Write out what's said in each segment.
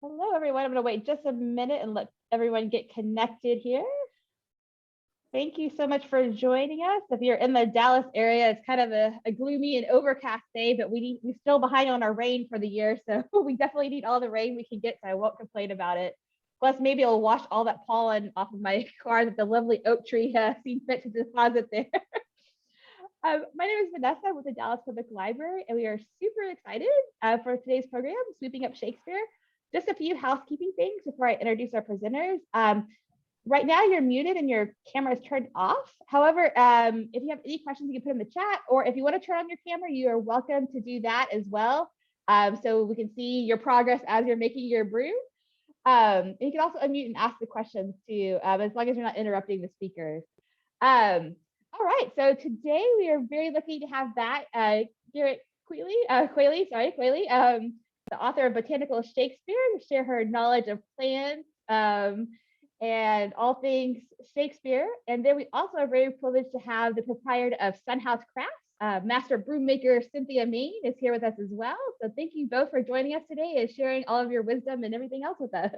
Hello, everyone. I'm going to wait just a minute and let everyone get connected here. Thank you so much for joining us. If you're in the Dallas area, it's kind of a gloomy and overcast day, but we're still behind on our rain for the year. So we definitely need all the rain we can get, so I won't complain about it. Plus, maybe I'll wash all that pollen off of my car that the lovely oak tree seen fit to deposit there. My name is Vanessa with the Dallas Public Library, and we are super excited for today's program, Sweeping Up Shakespeare. Just a few housekeeping things before I introduce our presenters. Right now you're muted and your camera is turned off. However, if you have any questions, you can put in the chat, or if you want to turn on your camera, you are welcome to do that as well. So we can see your progress as you're making your brew. You can also unmute and ask the questions too, as long as you're not interrupting the speakers. All right, so today we are very lucky to have back Garrett Qualley, the author of Botanical Shakespeare, to share her knowledge of plants and all things Shakespeare. And then we also are very privileged to have the proprietor of Sunhouse Crafts, Master Broom Maker Cynthia Main is here with us as well. So thank you both for joining us today and sharing all of your wisdom and everything else with us.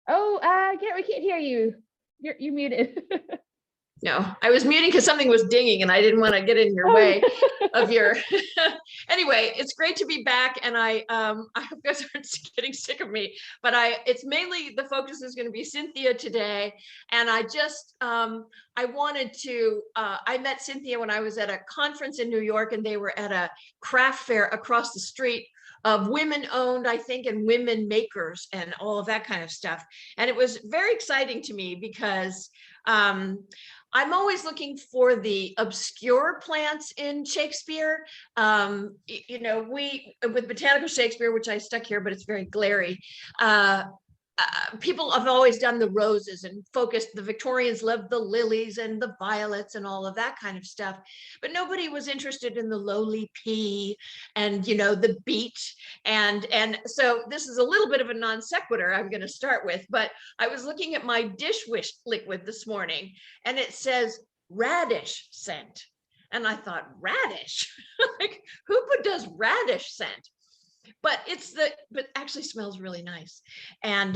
Oh, Garrett, we can't hear you. You're muted. No, I was muting because something was dinging and I didn't want to get in your way of your. Anyway, it's great to be back, and I hope you guys aren't getting sick of me, but it's mainly the focus is going to be Cynthia today. And I just I wanted to I met Cynthia when I was at a conference in New York, and they were at a craft fair across the street of women owned, I think, and women makers and all of that kind of stuff. And it was very exciting to me because I'm always looking for the obscure plants in Shakespeare. You know, with Botanical Shakespeare, which I stuck here, but it's very glary. People have always done the roses and focused. The Victorians loved the lilies and the violets and all of that kind of stuff, but nobody was interested in the lowly pea and, you know, the beet. And so this is a little bit of a non sequitur I'm going to start with, but I was looking at my dishwish liquid this morning and it says radish scent. And I thought, radish? Like, who does radish scent? But but actually smells really nice. And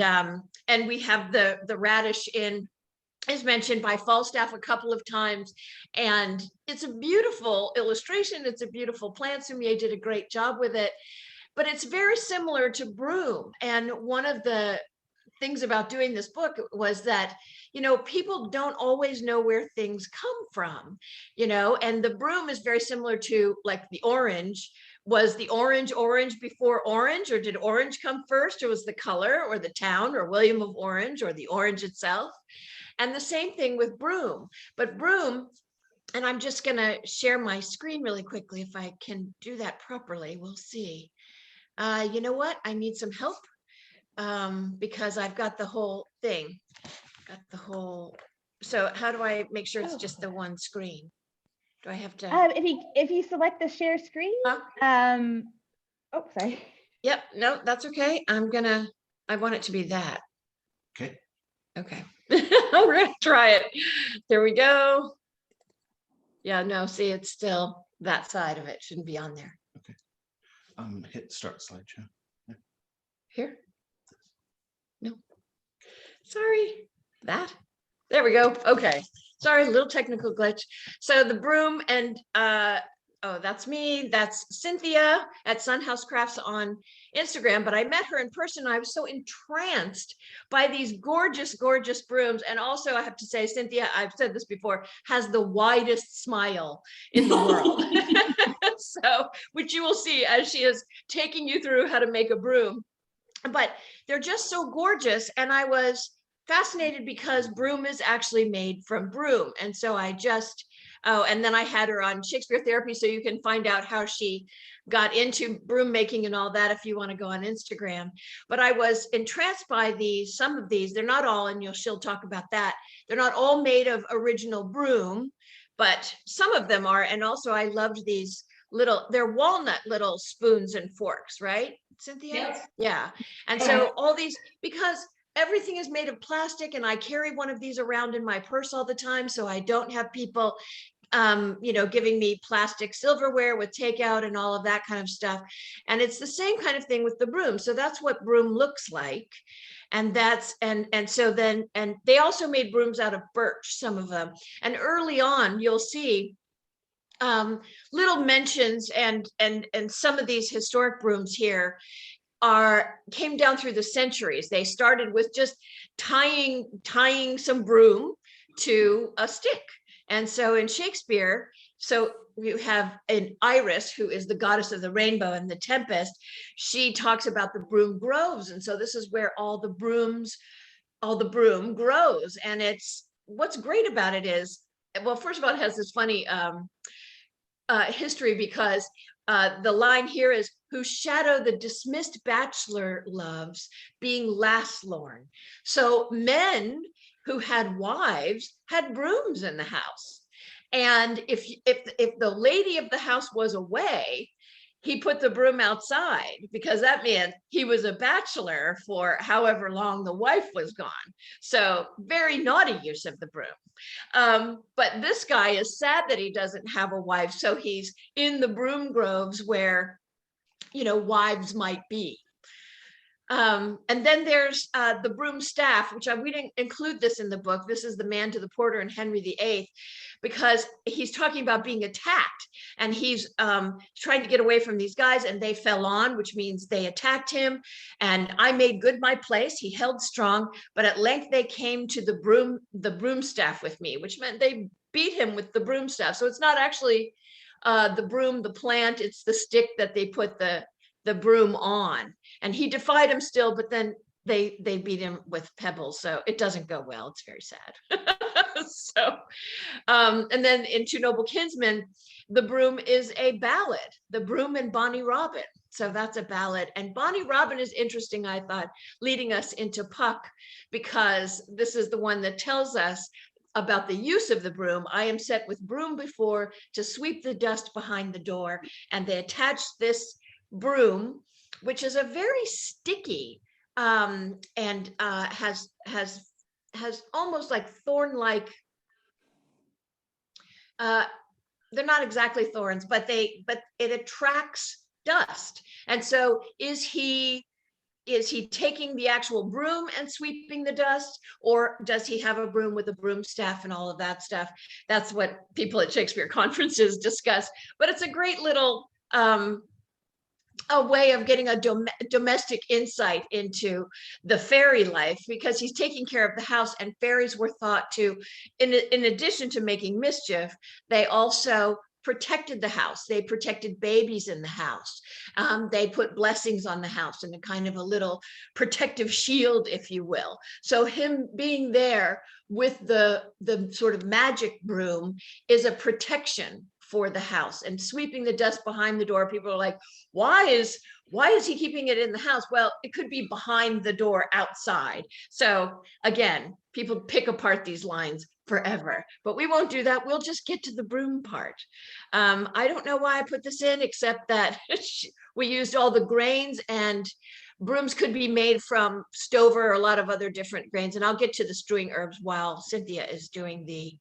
we have the radish is mentioned by Falstaff a couple of times, and it's a beautiful illustration. It's a beautiful plant. Sumier did a great job with it, but it's very similar to broom. And one of the things about doing this book was that, you know, people don't always know where things come from, you know, and the broom is very similar to like the orange. Was the orange before orange, or did orange come first, or was the color or the town or William of Orange or the orange itself? And the same thing with broom. But broom, and I'm just going to share my screen really quickly if I can do that properly. We'll see. You know what? I need some help because I've got the whole thing. So how do I make sure it's just the one screen? Do I have to? If you select the share screen, oh, sorry. Yep, no, that's okay. I want it to be that. Okay. We're gonna try it. There we go. Yeah, no, see, it's still that side of it. Shouldn't be on there. Okay. Hit start slideshow. Yeah. Here. No. Sorry. That. There we go. Okay. Sorry, little technical glitch. So the broom and oh, that's me. That's Cynthia at Sunhouse Crafts on Instagram. But I met her in person. I was so entranced by these gorgeous, gorgeous brooms. And also, I have to say, Cynthia, I've said this before, has the widest smile in the world. So, which you will see as she is taking you through how to make a broom. But they're just so gorgeous. And I was fascinated because broom is actually made from broom. And so I just, and then I had her on Shakespeare Therapy, so you can find out how she got into broom making and all that if you want to go on Instagram. But I was entranced by some of these. They're not all, and she'll talk about that. They're not all made of original broom, but some of them are. And also I loved these they're walnut little spoons and forks, right, Cynthia? Yes. Yeah. And so all these, because everything is made of plastic, and I carry one of these around in my purse all the time, so I don't have people giving me plastic silverware with takeout and all of that kind of stuff. And it's the same kind of thing with the broom. So that's what broom looks like. And that's, and so then, and they also made brooms out of birch, some of them. And early on, you'll see little mentions, and some of these historic brooms here came down through the centuries. They started with just tying some broom to a stick. And so in Shakespeare, so you have an Iris, who is the goddess of the rainbow and the tempest. She talks about the broom groves. And so this is where all the broom grows. And it's, what's great about it is, well, first of all, it has this funny history, because the line here is, whose shadow the dismissed bachelor loves, being last lorn. So men who had wives had brooms in the house. And if the lady of the house was away, he put the broom outside, because that meant he was a bachelor for however long the wife was gone. So very naughty use of the broom. But this guy is sad that he doesn't have a wife. So he's in the broom groves where, wives might be. And then there's the broom staff, which we didn't include this in the book. This is the Man to the Porter in Henry VIII, because he's talking about being attacked, and he's trying to get away from these guys, and they fell on, which means they attacked him. And I made good my place. He held strong, but at length they came to the broom staff with me, which meant they beat him with the broom staff. So it's not actually the broom, the plant, it's the stick that they put the broom on. And he defied him still, but then they beat him with pebbles. So it doesn't go well. It's very sad. So, and then in Two Noble Kinsmen, the broom is a ballad, The Broom and Bonnie Robin. So that's a ballad. And Bonnie Robin is interesting, I thought, leading us into Puck, because this is the one that tells us about the use of the broom. I am set with broom before to sweep the dust behind the door. And they attach this broom, which is a very sticky and has almost like thorn-like, they're not exactly thorns, but it attracts dust. And so is he taking the actual broom and sweeping the dust, or does he have a broom with a broom staff and all of that stuff? That's what people at Shakespeare conferences discuss. But it's a great little a way of getting a domestic insight into the fairy life, because he's taking care of the house, and fairies were thought to, in addition to making mischief, they also protected the house. They protected babies in the house. They put blessings on the house and a kind of a little protective shield, if you will. So him being there with the sort of magic broom is a protection for the house. And sweeping the dust behind the door, people are like, why is he keeping it in the house? Well, it could be behind the door outside. So again, people pick apart these lines forever, but we won't do that. We'll just get to the broom part. I don't know why I put this in, except that we used all the grains, and brooms could be made from stover or a lot of other different grains. And I'll get to the stewing herbs while Cynthia is doing the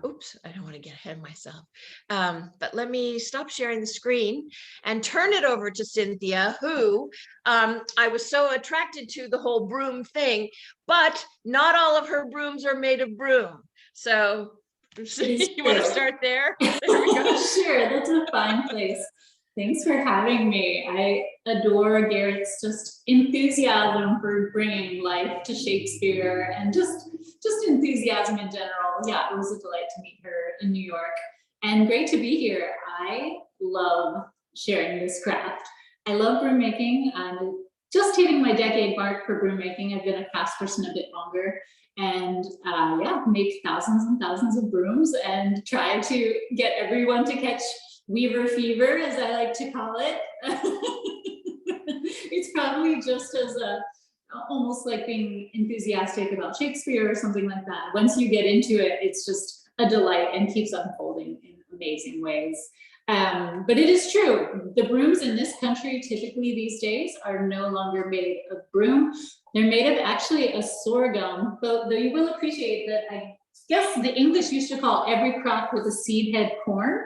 oops, I don't want to get ahead of myself. But let me stop sharing the screen and turn it over to Cynthia, who I was so attracted to the whole broom thing, but not all of her brooms are made of broom. So you want to start there? There we go. Sure, that's a fine place. Thanks for having me. I adore Garrett's just enthusiasm for bringing life to Shakespeare, and just enthusiasm in general. Yeah, it was a delight to meet her in New York, and great to be here. I love sharing this craft. I love broom making. I'm just hitting my decade mark for broom making. I've been a craft person a bit longer, and yeah, make thousands and thousands of brooms and try to get everyone to catch weaver fever, as I like to call it. It's probably just as almost like being enthusiastic about Shakespeare or something like that. Once you get into it, it's just a delight and keeps unfolding in amazing ways. But it is true, the brooms in this country typically these days are no longer made of broom. They're made of actually a sorghum, though you will appreciate that guess the English used to call every crop with a seed head corn.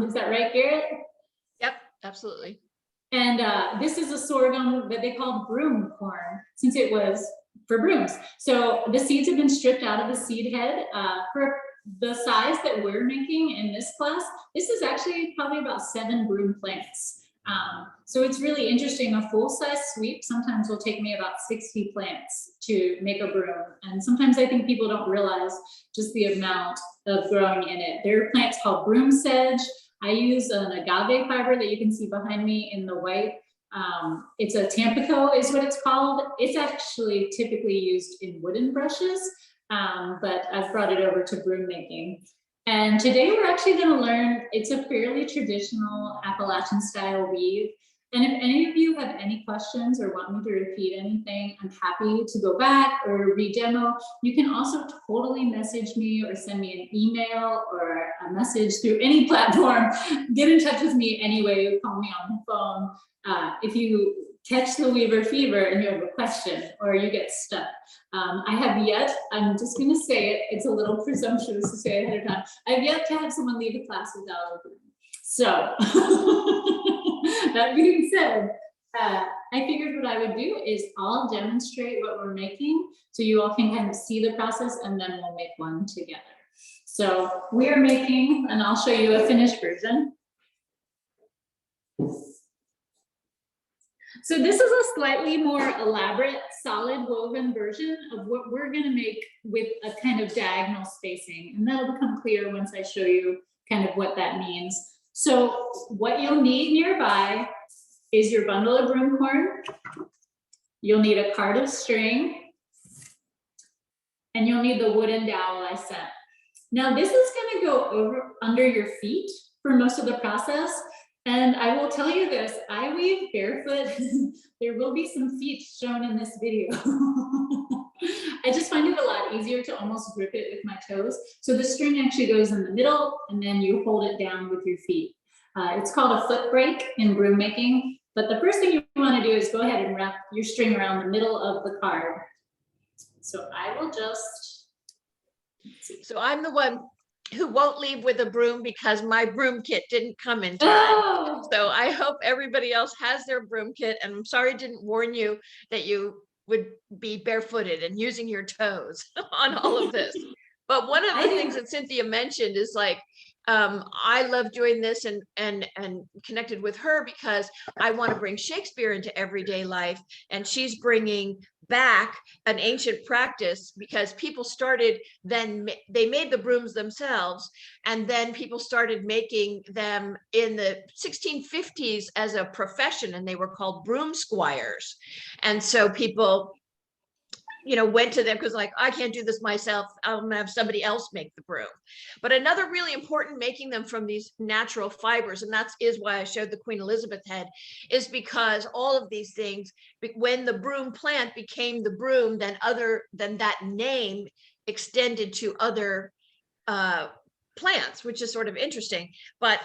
Is that right, Garrett? Yep, absolutely. And this is a sorghum that they call broom corn, since it was for brooms. So the seeds have been stripped out of the seed head. For the size that we're making in this class, this is actually probably about 7 broom plants. So it's really interesting. A full-size sweep sometimes will take me about 60 plants to make a broom. And sometimes I think people don't realize just the amount of growing in it. There are plants called broom sedge. I use an agave fiber that you can see behind me in the white. It's a Tampico is what it's called. It's actually typically used in wooden brushes, but I've brought it over to broom making. And today we're actually going to learn, it's a fairly traditional Appalachian style weave. And if any of you have any questions or want me to repeat anything, I'm happy to go back or re-demo. You can also totally message me or send me an email or a message through any platform. Get in touch with me anyway, call me on the phone. If you catch the Weaver fever and you have a question or you get stuck. I have yet, I'm just gonna say it, it's a little presumptuous to say it ahead of time. I've yet to have someone leave a class without a broom. So, that being said, I figured what I would do is I'll demonstrate what we're making so you all can kind of see the process and then we'll make one together. So we are making, and I'll show you a finished version. So this is a slightly more elaborate solid woven version of what we're gonna make with a kind of diagonal spacing. And that'll become clear once I show you kind of what that means. So what you'll need nearby is your bundle of broom corn. You'll need a card of string. And you'll need the wooden dowel I sent. Now this is gonna go under your feet for most of the process. And I will tell you this, I weave barefoot. There will be some feet shown in this video. I just find it a lot easier to almost grip it with my toes. So the string actually goes in the middle and then you hold it down with your feet. It's called a foot break in broom making. But the first thing you wanna do is go ahead and wrap your string around the middle of the card. So I will just, let's see. So I'm the one who won't leave with a broom because my broom kit didn't come in time. Oh! So I hope everybody else has their broom kit, and I'm sorry I didn't warn you that you would be barefooted and using your toes on all of this. But one of the things that Cynthia mentioned is like, I love doing this and connected with her because I want to bring Shakespeare into everyday life, and she's bringing back an ancient practice because people started then they made the brooms themselves, and then people started making them in the 1650s as a profession, and they were called broom squires. And so people, you know, went to them because like, I can't do this myself, I'm gonna have somebody else make the broom. But another really important, making them from these natural fibers, and that is why I showed the Queen Elizabeth head, is because all of these things, when the broom plant became the broom, then that name extended to other plants, which is sort of interesting. But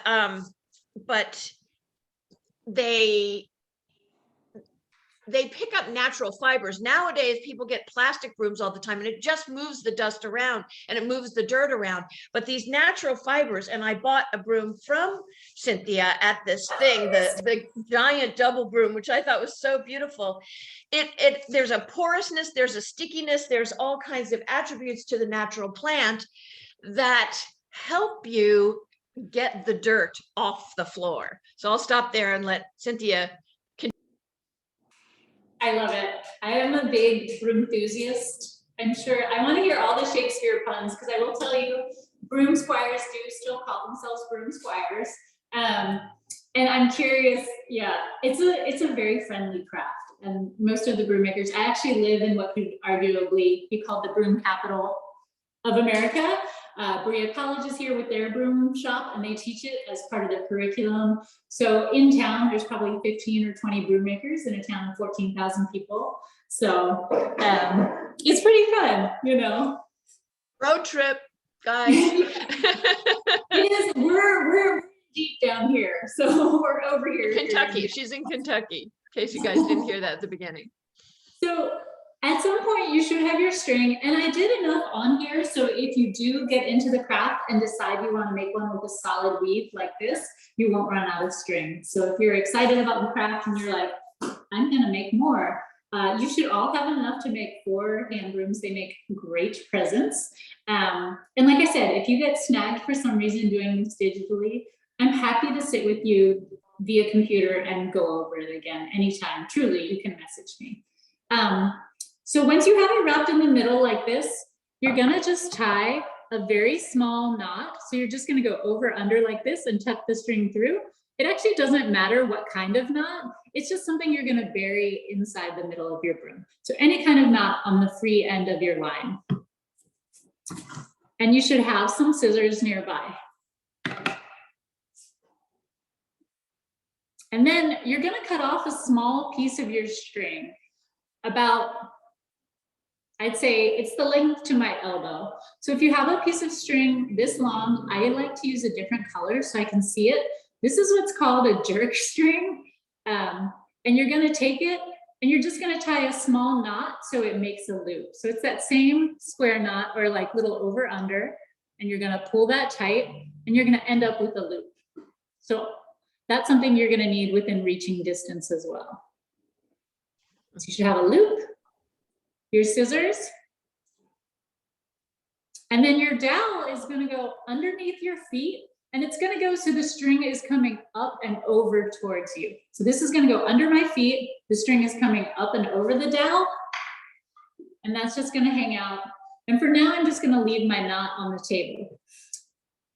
they pick up natural fibers. Nowadays, people get plastic brooms all the time, and it just moves the dust around and it moves the dirt around. But these natural fibers, and I bought a broom from Cynthia at this thing, the giant double broom, which I thought was so beautiful. There's a porousness, there's a stickiness, there's all kinds of attributes to the natural plant that help you get the dirt off the floor. So I'll stop there and let Cynthia. I love it. I am a big broom enthusiast. I'm sure I want to hear all the Shakespeare puns because I will tell you, broom squires do still call themselves broom squires. And I'm curious, yeah, it's a very friendly craft. And most of the broom makers, I actually live in what could arguably be called the broom capital of America. Berea College is here with their broom shop, and they teach it as part of the curriculum. So in town, there's probably 15 or 20 broom makers in a town of 14,000 people. So it's pretty fun, you know. Road trip, guys. It is. We're deep down here, so we're over here. Kentucky. She's in Kentucky. In case you guys didn't hear that at the beginning. So At some point, you should have your string, and I did enough on here, so if you do get into the craft and decide you want to make one with a solid weave like this, you won't run out of string. So if you're excited about the craft and you're like, I'm gonna make more, you should all have enough to make 4 hand brooms. They make great presents. And like I said, if you get snagged for some reason doing this digitally, I'm happy to sit with you via computer and go over it again anytime. Truly, you can message me. So once you have it wrapped in the middle like this, you're gonna just tie a very small knot. So you're just gonna go over under like this and tuck the string through. It actually doesn't matter what kind of knot. It's just something you're gonna bury inside the middle of your broom. So any kind of knot on the free end of your line. And you should have some scissors nearby. And then you're gonna cut off a small piece of your string, about, I'd say it's the length to my elbow. So if you have a piece of string this long, I like to use a different color so I can see it. This is what's called a jerk string. And you're gonna take it and you're just gonna tie a small knot so it makes a loop. So it's that same square knot or like little over under, and you're gonna pull that tight and you're gonna end up with a loop. So that's something you're gonna need within reaching distance as well. So you should have a loop, your scissors, and then your dowel is gonna go underneath your feet, and it's gonna go so the string is coming up and over towards you. So this is gonna go under my feet, the string is coming up and over the dowel, and that's just gonna hang out. And for now, I'm just gonna leave my knot on the table.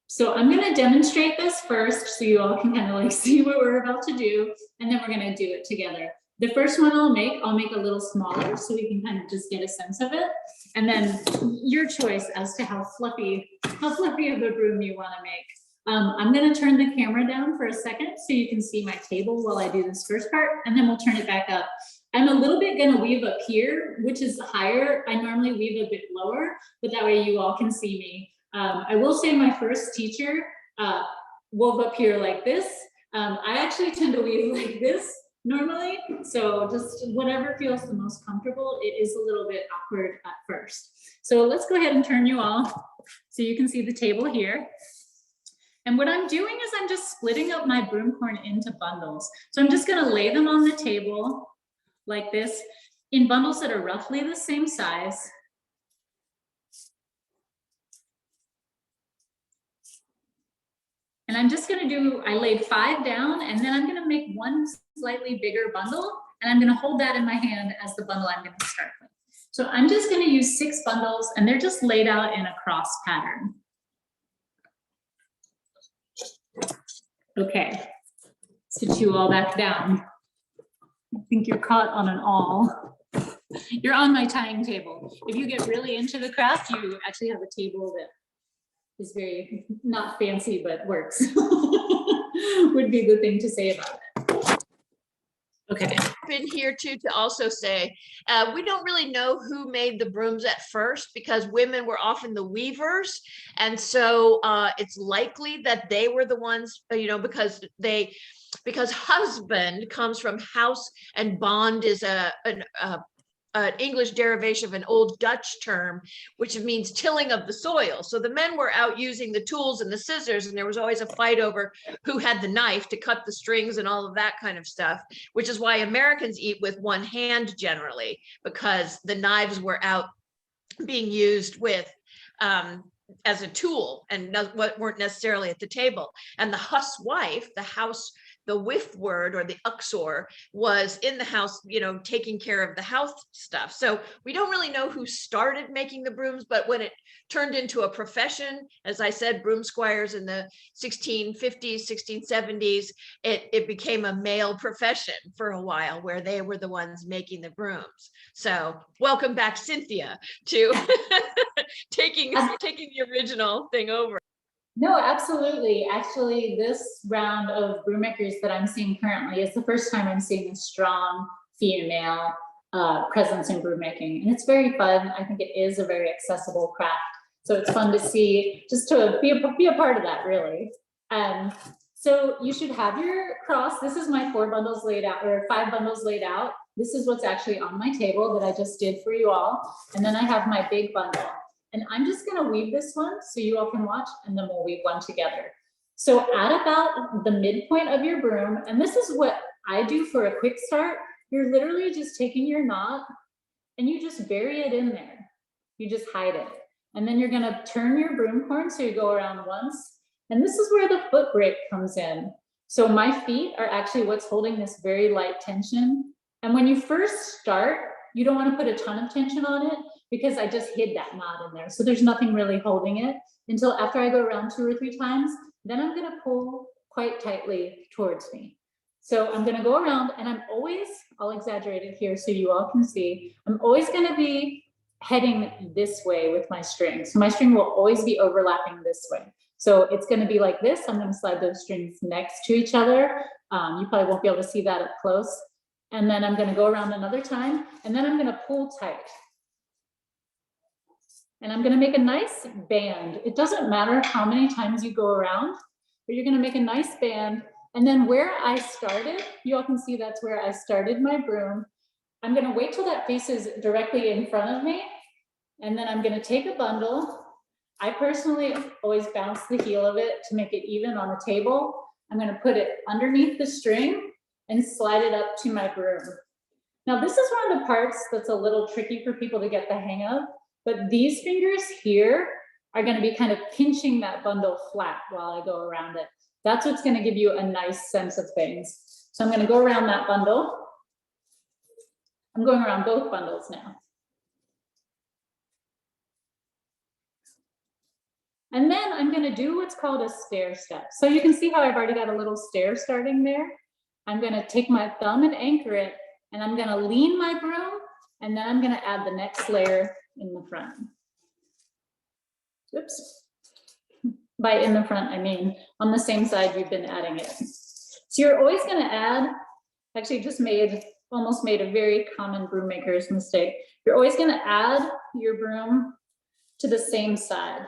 So I'm gonna demonstrate this first so you all can kind of like see what we're about to do, and then we're gonna do it together. The first one I'll make a little smaller so we can kind of just get a sense of it. And then your choice as to how fluffy of a broom you wanna make. I'm gonna turn the camera down for a second so you can see my table while I do this first part, and then we'll turn it back up. I'm a little bit gonna weave up here, which is higher. I normally weave a bit lower, but that way you all can see me. I will say my first teacher wove up here like this. I actually tend to weave like this normally, so just whatever feels the most comfortable. It is a little bit awkward at first. So let's go ahead and turn you all so you can see the table here. And what I'm doing is I'm just splitting up my broom corn into bundles. So I'm just gonna lay them on the table like this in bundles that are roughly the same size. And I'm just gonna do, I laid 5 down, and then I'm gonna make one slightly bigger bundle, and I'm gonna hold that in my hand as the bundle I'm gonna start with. So I'm just gonna use 6 bundles, and they're just laid out in a cross pattern. Okay, sit you all back down. I think you're caught on an awl. You're on my tying table. If you get really into the craft, you actually have a table that is very not fancy, but works. Would be the thing to say about it. Okay. Been here too to also say, we don't really know who made the brooms at first because women were often the weavers. And so it's likely that they were the ones, you know, because husband comes from house and bond is an English derivation of an old Dutch term, which means tilling of the soil. So the men were out using the tools and the scissors, and there was always a fight over who had the knife to cut the strings and all of that kind of stuff, which is why Americans eat with one hand generally, because the knives were out being used with as a tool and weren't necessarily at the table. And the huswife, the wife word or the uxor was in the house, you know, taking care of the house stuff. So we don't really know who started making the brooms, but when it turned into a profession, as I said, broom squires in the 1650s, 1670s, it became a male profession for a while where they were the ones making the brooms. So welcome back, Cynthia, to taking the original thing over. No, absolutely. Actually, this round of broom makers that I'm seeing currently is the first time I'm seeing a strong female presence in broom making. And it's very fun. I think it is a very accessible craft. So it's fun to see, just to be a part of that, really. So you should have your cross. This is my 4 bundles laid out, or 5 bundles laid out. This is what's actually on my table that I just did for you all. And then I have my big bundle. And I'm just gonna weave this one so you all can watch, and then we'll weave one together. So at about the midpoint of your broom, and this is what I do for a quick start, you're literally just taking your knot and you just bury it in there. You just hide it. And then you're gonna turn your broom horn so you go around once. And this is where the foot break comes in. So my feet are actually what's holding this very light tension. And when you first start, you don't want to put a ton of tension on it because I just hid that knot in there. So there's nothing really holding it until after I go around 2 or 3 times, then I'm going to pull quite tightly towards me. So I'm going to go around, and I'm always, I'll exaggerate it here so you all can see, I'm always going to be heading this way with my string. So my string will always be overlapping this way. So it's going to be like this. I'm going to slide those strings next to each other. You probably won't be able to see that up close. And then I'm going to go around another time, and then I'm going to pull tight. And I'm going to make a nice band. It doesn't matter how many times you go around, but you're going to make a nice band. And then where I started, you all can see that's where I started my broom. I'm going to wait till that faces directly in front of me. And then I'm going to take a bundle. I personally always bounce the heel of it to make it even on the table. I'm going to put it underneath the string and slide it up to my broom. Now this is one of the parts that's a little tricky for people to get the hang of, but these fingers here are going to be kind of pinching that bundle flat while I go around it. That's what's going to give you a nice sense of things. So I'm going to go around that bundle. I'm going around both bundles now. And then I'm going to do what's called a stair step. So you can see how I've already got a little stair starting there. I'm going to take my thumb and anchor it, and I'm going to lean my broom, and then I'm going to add the next layer in the front. Oops. By in the front, I mean on the same side you've been adding it. So you're always going to add, actually almost made a very common broom maker's mistake. You're always going to add your broom to the same side.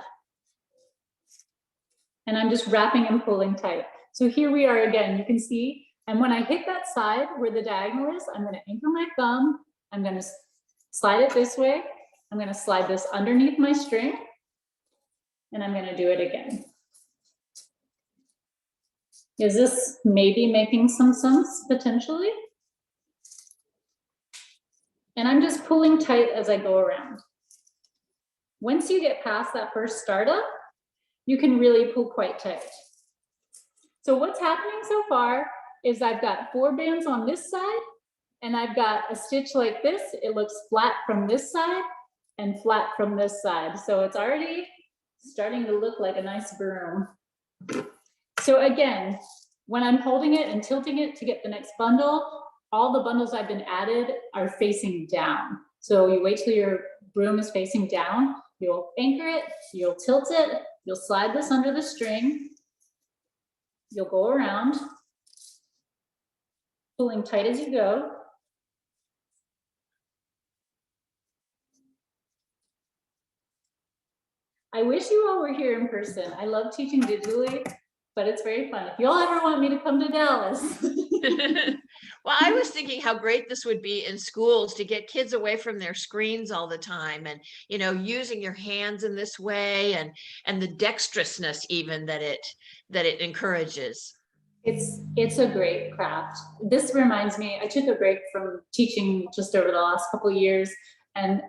And I'm just wrapping and pulling tight. So here we are again, you can see. And when I hit that side where the diagonal is, I'm going to anchor my thumb. I'm going to slide it this way. I'm going to slide this underneath my string. And I'm going to do it again. Is this maybe making some sense potentially? And I'm just pulling tight as I go around. Once you get past that first startup, you can really pull quite tight. So what's happening so far is I've got 4 bands on this side, and I've got a stitch like this. It looks flat from this side and flat from this side. So it's already starting to look like a nice broom. So again, when I'm holding it and tilting it to get the next bundle, all the bundles I've been added are facing down. So you wait till your broom is facing down, you'll anchor it, you'll tilt it, you'll slide this under the string, you'll go around, pulling tight as you go. I wish you all were here in person. I love teaching digitally, but it's very fun. If y'all ever want me to come to Dallas. Well, I was thinking how great this would be in schools to get kids away from their screens all the time, and using your hands in this way, and the dexterousness even that it encourages. It's a great craft. This reminds me, I took a break from teaching just over the last couple of years, and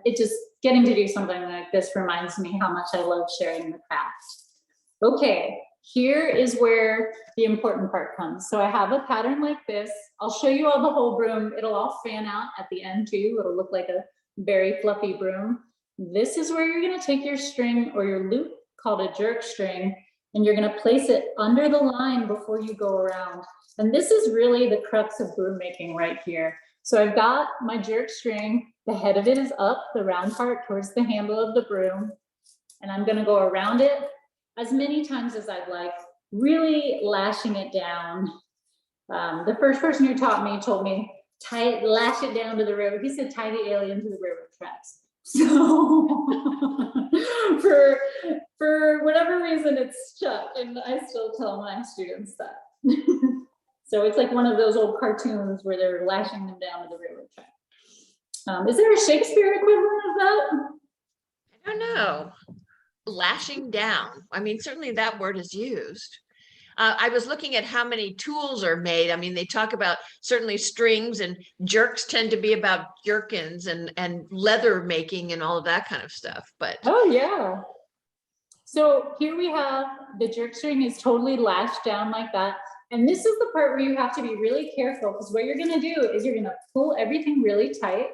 getting to do something like this reminds me how much I love sharing the craft. Okay, here is where the important part comes. So I have a pattern like this. I'll show you all the whole broom. It'll all fan out at the end too. It'll look like a very fluffy broom. This is where you're gonna take your string or your loop called a jerk string, and you're gonna place it under the line before you go around. And this is really the crux of broom making right here. So I've got my jerk string, the head of it is up, the round part towards the handle of the broom, and I'm gonna go around it as many times as I'd like, really lashing it down. The first person who taught me told me, lash it down to the river. He said, tie the alien to the railroad tracks. So for whatever reason, it's stuck, and I still tell my students that. So it's like one of those old cartoons where they're lashing them down to the railroad track. Is there a Shakespeare equivalent of that? I don't know. Lashing down. I mean, certainly that word is used. I was looking at how many tools are made. I mean, they talk about certainly strings, and jerks tend to be about jerkins and leather making and all of that kind of stuff. But Oh yeah. So here we have the jerk string is totally lashed down like that. And this is the part where you have to be really careful, because what you're gonna do is you're gonna pull everything really tight.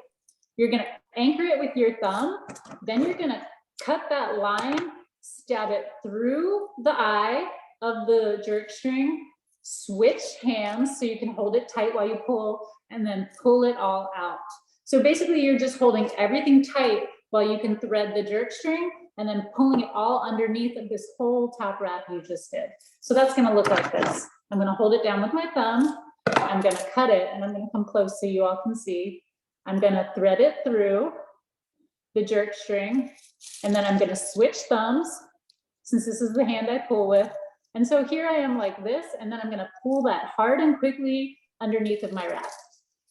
You're gonna anchor it with your thumb. Then you're gonna cut that line, stab it through the eye of the jerk string, switch hands so you can hold it tight while you pull, and then pull it all out. So basically you're just holding everything tight while you can thread the jerk string, and then pulling it all underneath of this whole top wrap you just did. So that's gonna look like this. I'm gonna hold it down with my thumb. I'm gonna cut it, and I'm gonna come close so you all can see. I'm gonna thread it through the jerk string, and then I'm gonna switch thumbs, since this is the hand I pull with. And so here I am like this, and then I'm gonna pull that hard and quickly underneath of my wrap.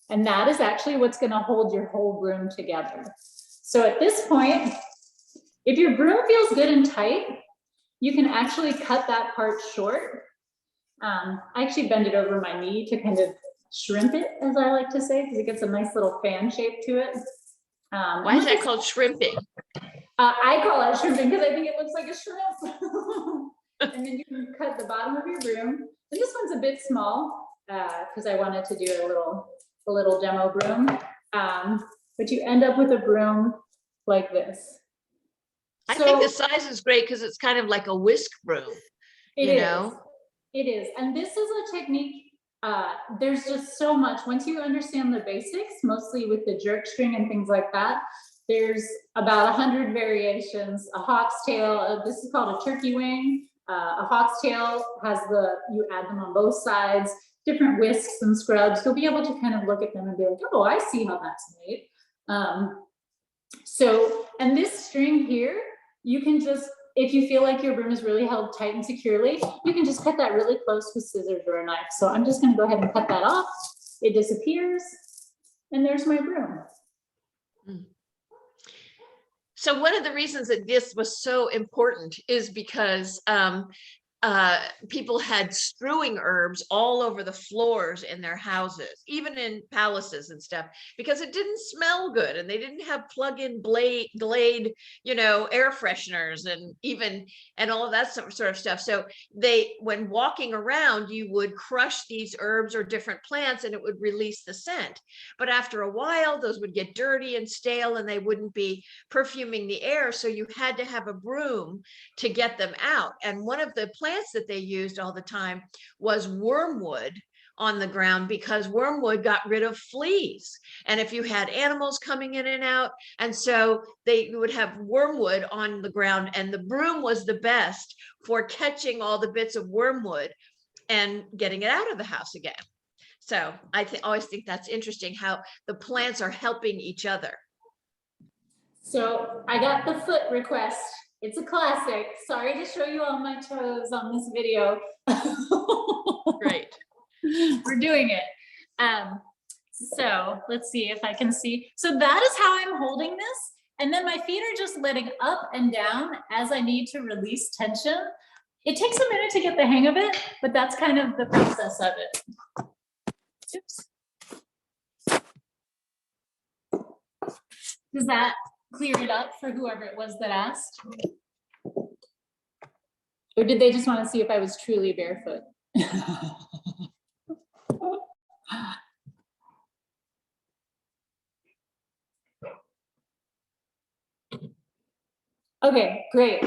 And that is actually what's gonna hold your whole broom together. So at this point, if your broom feels good and tight, you can actually cut that part short. I actually bend it over my knee to kind of shrimp it, as I like to say, because it gets a nice little fan shape to it. why is that called shrimping? I call it shrimping because I think it looks like a shrimp. And then you can cut the bottom of your broom. And this one's a bit small because I wanted to do a little demo broom. But you end up with a broom like this. I think the size is great because it's kind of like a whisk broom. It is. And this is a technique. There's just so much. Once you understand the basics, mostly with the jerk string and things like that, there's about 100 variations. A hawk's tail, this is called a turkey wing. A hawk's tail has you add them on both sides, different whisks and scrubs. You'll be able to kind of look at them and be like, oh, I see how that's made. And this string here, you can just, if you feel like your broom is really held tight and securely, you can just cut that really close with scissors or a knife. So I'm just gonna go ahead and cut that off. It disappears, and there's my broom. So one of the reasons that this was so important is because people had strewing herbs all over the floors in their houses, even in palaces and stuff, because it didn't smell good, and they didn't have plug-in Glade, air fresheners and all of that sort of stuff. So when walking around, you would crush these herbs or different plants, and it would release the scent. But after a while, those would get dirty and stale, and they wouldn't be perfuming the air. So you had to have a broom to get them out. And one of the plants that they used all the time was wormwood on the ground, because wormwood got rid of fleas. And if you had animals coming in and out, and so they would have wormwood on the ground, and the broom was the best for catching all the bits of wormwood and getting it out of the house again. So I always think that's interesting how the plants are helping each other. So I got the foot request. It's a classic. Sorry to show you all my toes on this video. Great. We're doing it. So let's see if I can see. So that is how I'm holding this. And then my feet are just letting up and down as I need to release tension. It takes a minute to get the hang of it, but that's kind of the process of it. Oops. Does that clear it up for whoever it was that asked? Or did they just want to see if I was truly barefoot? Okay, great.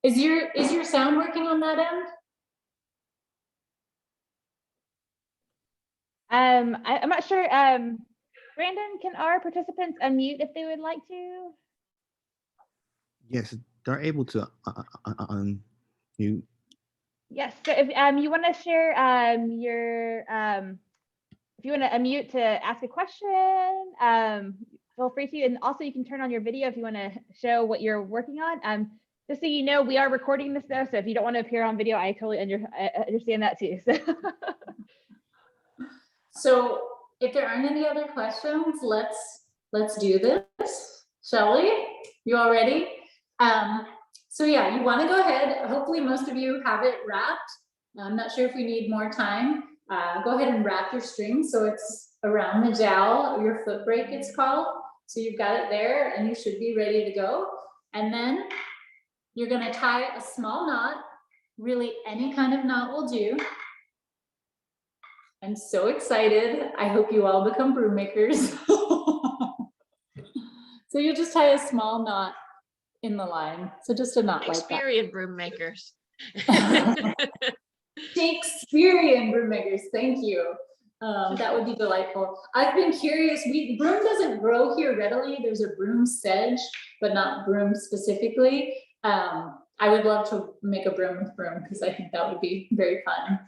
Is your sound working on that end? I'm not sure. Brandon, can our participants unmute if they would like to? Yes, they're able to unmute. Yes. So if you want to share if you want to unmute to ask a question, feel free to. And also, you can turn on your video if you want to show what you're working on. Just so you know, we are recording this though, so if you don't want to appear on video, I totally I understand that too. So. So if there aren't any other questions, let's do this, shall we? You all ready? So yeah, you want to go ahead. Hopefully most of you have it wrapped. I'm not sure if we need more time. Go ahead and wrap your string so it's around the jowl, your foot brake it's called. So you've got it there and you should be ready to go. And then you're going to tie a small knot. Really any kind of knot will do. I'm so excited. I hope you all become broom makers. So you just tie a small knot in the line. So just a knot like that. Experienced broom makers. Shakespearean broom makers, thank you. That would be delightful. I've been curious, broom doesn't grow here readily. There's a broom sedge, but not broom specifically. I would love to make a broom with broom because I think that would be very fun.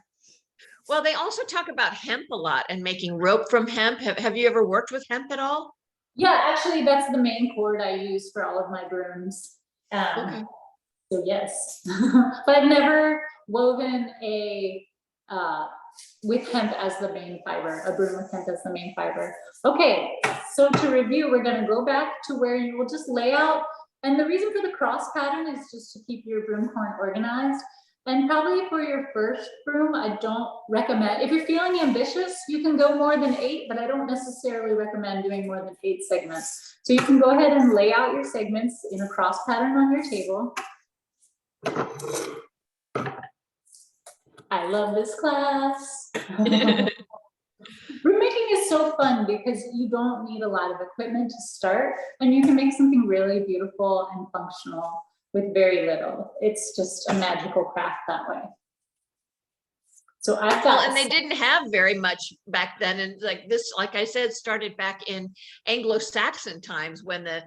Well, they also talk about hemp a lot and making rope from hemp. Have you ever worked with hemp at all? Yeah, actually, that's the main cord I use for all of my brooms. Okay. So yes, but I've never woven a with hemp as the main fiber, a broom with hemp as the main fiber. Okay, so to review, we're going to go back to where you will just lay out. And the reason for the cross pattern is just to keep your broom horn organized. And probably for your first broom, I don't recommend, if you're feeling ambitious, you can go more than 8, but I don't necessarily recommend doing more than 8 segments. So you can go ahead and lay out your segments in a cross pattern on your table. I love this class. Broom making is so fun because you don't need a lot of equipment to start, and you can make something really beautiful and functional with very little. It's just a magical craft that way. So I've got. Well, and they didn't have very much back then, and like this, like I said, started back in Anglo-Saxon times when the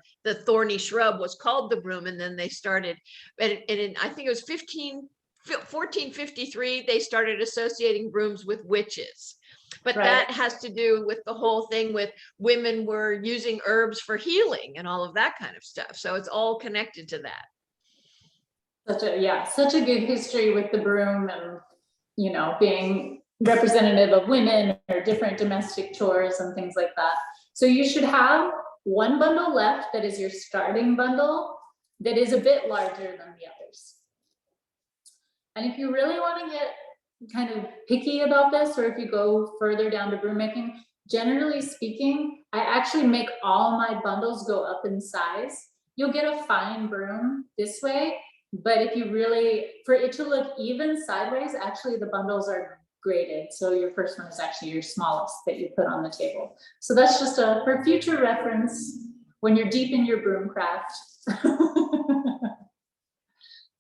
thorny shrub was called the broom, and then they started, and I think it was 1453, they started associating brooms with witches. But Right. that has to do with the whole thing with women were using herbs for healing and all of that kind of stuff. So it's all connected to that. Such a good history with the broom, and being representative of women or different domestic chores and things like that. So you should have one bundle left that is your starting bundle that is a bit larger than the others. And if you really want to get kind of picky about this, or if you go further down to broom making, generally speaking, I actually make all my bundles go up in size. You'll get a fine broom this way, but if you really, for it to look even sideways, actually the bundles are graded. So your first one is actually your smallest that you put on the table. So that's just for future reference when you're deep in your broom craft.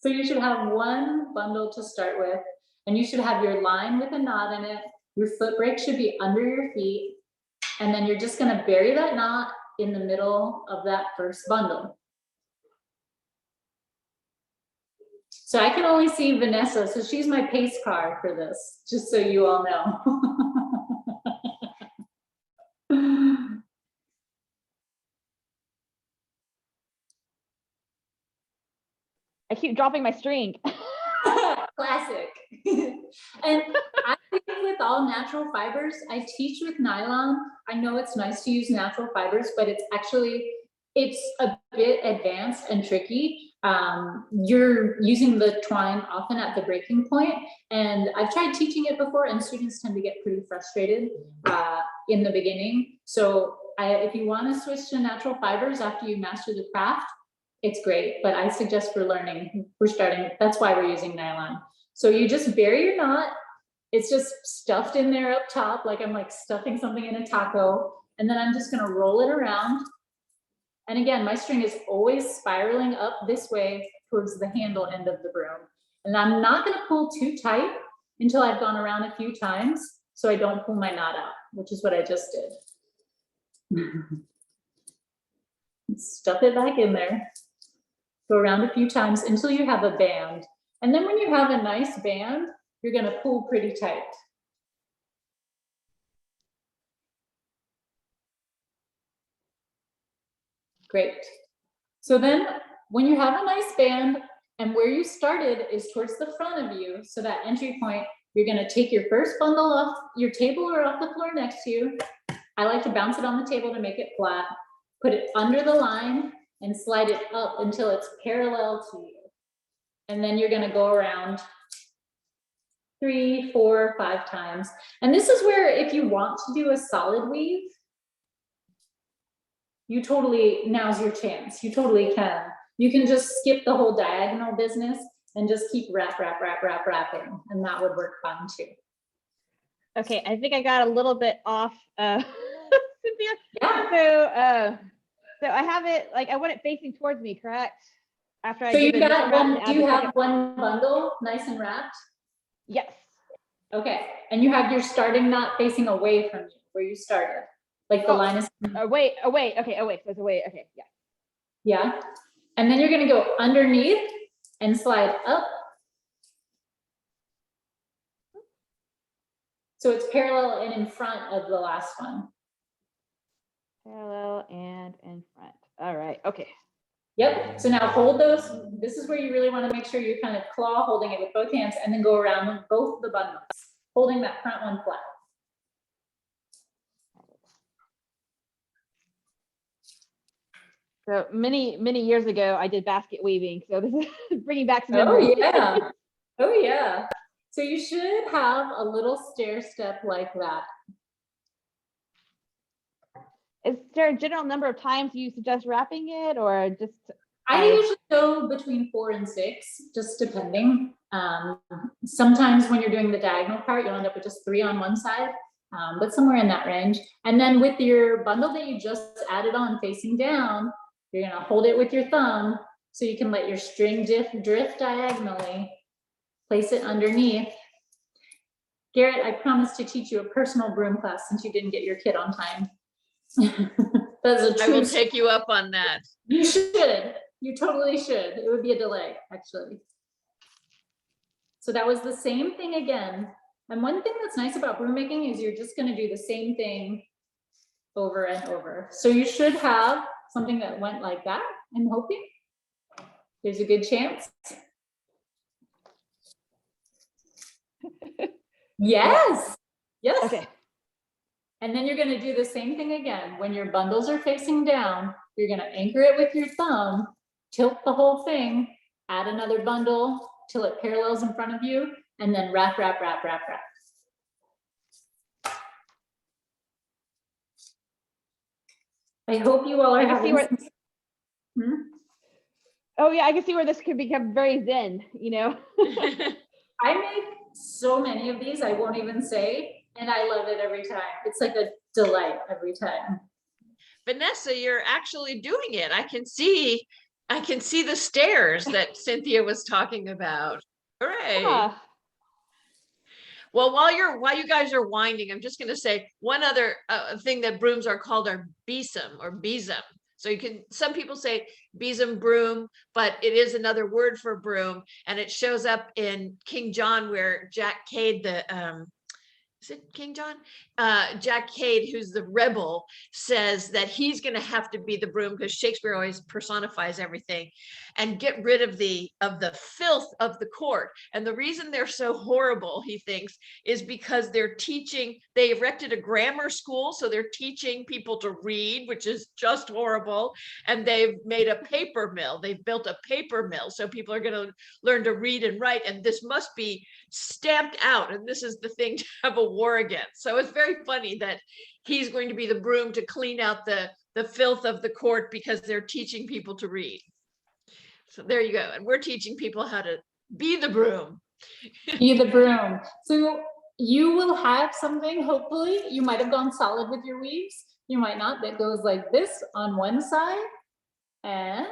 So you should have one bundle to start with, and you should have your line with a knot in it. Your foot brake should be under your feet, and then you're just going to bury that knot in the middle of that first bundle. So I can only see Vanessa, so she's my pace car for this, just so you all know. I keep dropping my string. Classic. And I think with all natural fibers, I teach with nylon. I know it's nice to use natural fibers, but it's a bit advanced and tricky. You're using the twine often at the breaking point, and I've tried teaching it before, and students tend to get pretty frustrated in the beginning. So if you want to switch to natural fibers after you master the craft, it's great, but I suggest for learning, that's why we're using nylon. So you just bury your knot. It's just stuffed in there up top, like I'm like stuffing something in a taco, and then I'm just gonna roll it around. And again, my string is always spiraling up this way towards the handle end of the broom. And I'm not gonna pull too tight until I've gone around a few times, so I don't pull my knot out, which is what I just did. Stuff it back in there. Go around a few times until you have a band. And then when you have a nice band, you're gonna pull pretty tight. Great. So then when you have a nice band, And where you started is towards the front of you. So that entry point, you're gonna take your first bundle off your table or off the floor next to you. I like to bounce it on the table to make it flat, put it under the line and slide it up until it's parallel to you. And then you're gonna go around 3, 4, 5 times. And this is where, if you want to do a solid weave, you totally, now's your chance. You totally can. You can just skip the whole diagonal business and just keep wrapping, and that would work fine too. Okay, I think I got a little bit off, Cynthia. Yeah. So I have it, like, I want it facing towards me, correct? After I So do you the got initial wrap and one, add do the you have second- one bundle nice and wrapped? Yes. Okay, and you have your starting knot facing away from you, where you started. Like the Oh. line is, Away, okay, away, so it's away, okay, yeah. yeah. And then you're gonna go underneath and slide up. So it's parallel and in front of the last one. Parallel and in front. All right, okay. Yep, so now hold those, this is where you really wanna make sure you're kind of claw holding it with both hands and then go around with both the bundles, holding that front one flat. So many years ago, I did basket weaving. So this is bringing back some Oh, memories. yeah. Oh, yeah. So you should have a little stair step like that. Is there a general number of times you suggest wrapping it, or just? I usually go between 4 and 6, just depending. Sometimes when you're doing the diagonal part, you'll end up with just 3 on one side, but somewhere in that range. And then with your bundle that you just added on facing down, you're gonna hold it with your thumb so you can let your string drift diagonally, place it underneath. Garrett, I promised to teach you a personal broom class since you didn't get your kit on time. That's a I true will take you up on that. You should. You totally should. It would be a delay, actually. So that was the same thing again. And one thing that's nice about broom making is you're just going to do the same thing over and over. So you should have something that went like that, I'm hoping. There's a good chance. Yes. Yes. Okay. And then you're going to do the same thing again. When your bundles are facing down, you're going to anchor it with your thumb, tilt the whole thing, add another bundle till it parallels in front of you, and then wrap. I hope you all are I can see having where- some- Oh yeah, I can see where this could become very zen, you know? I make so many of these, I won't even say, and I love it every time. It's like a delight every time. Vanessa, you're actually doing it. I can see the stairs that Cynthia was talking about. Hooray. Yeah. Well, while you guys are winding, I'm just going to say one other thing that brooms are called are besom or besom. So some people say besom broom, but it is another word for broom, and it shows up in King John where Jack Cade, is it King John? Jack Cade, who's the rebel, says that he's going to have to be the broom because Shakespeare always personifies everything, and get rid of the filth of the court. And the reason they're so horrible, he thinks, is because they erected a grammar school, so they're teaching people to read, which is just horrible. And they've made a paper mill. They've built a paper mill, so people are going to learn to read and write. And this must be stamped out. And this is the thing to have a war against. So it's very funny that he's going to be the broom to clean out the filth of the court because they're teaching people to read. So there you go. And we're teaching people how to be the broom. Be the broom. So you will have something, hopefully, you might have gone solid with your weaves. You might not, that goes like this on one side. And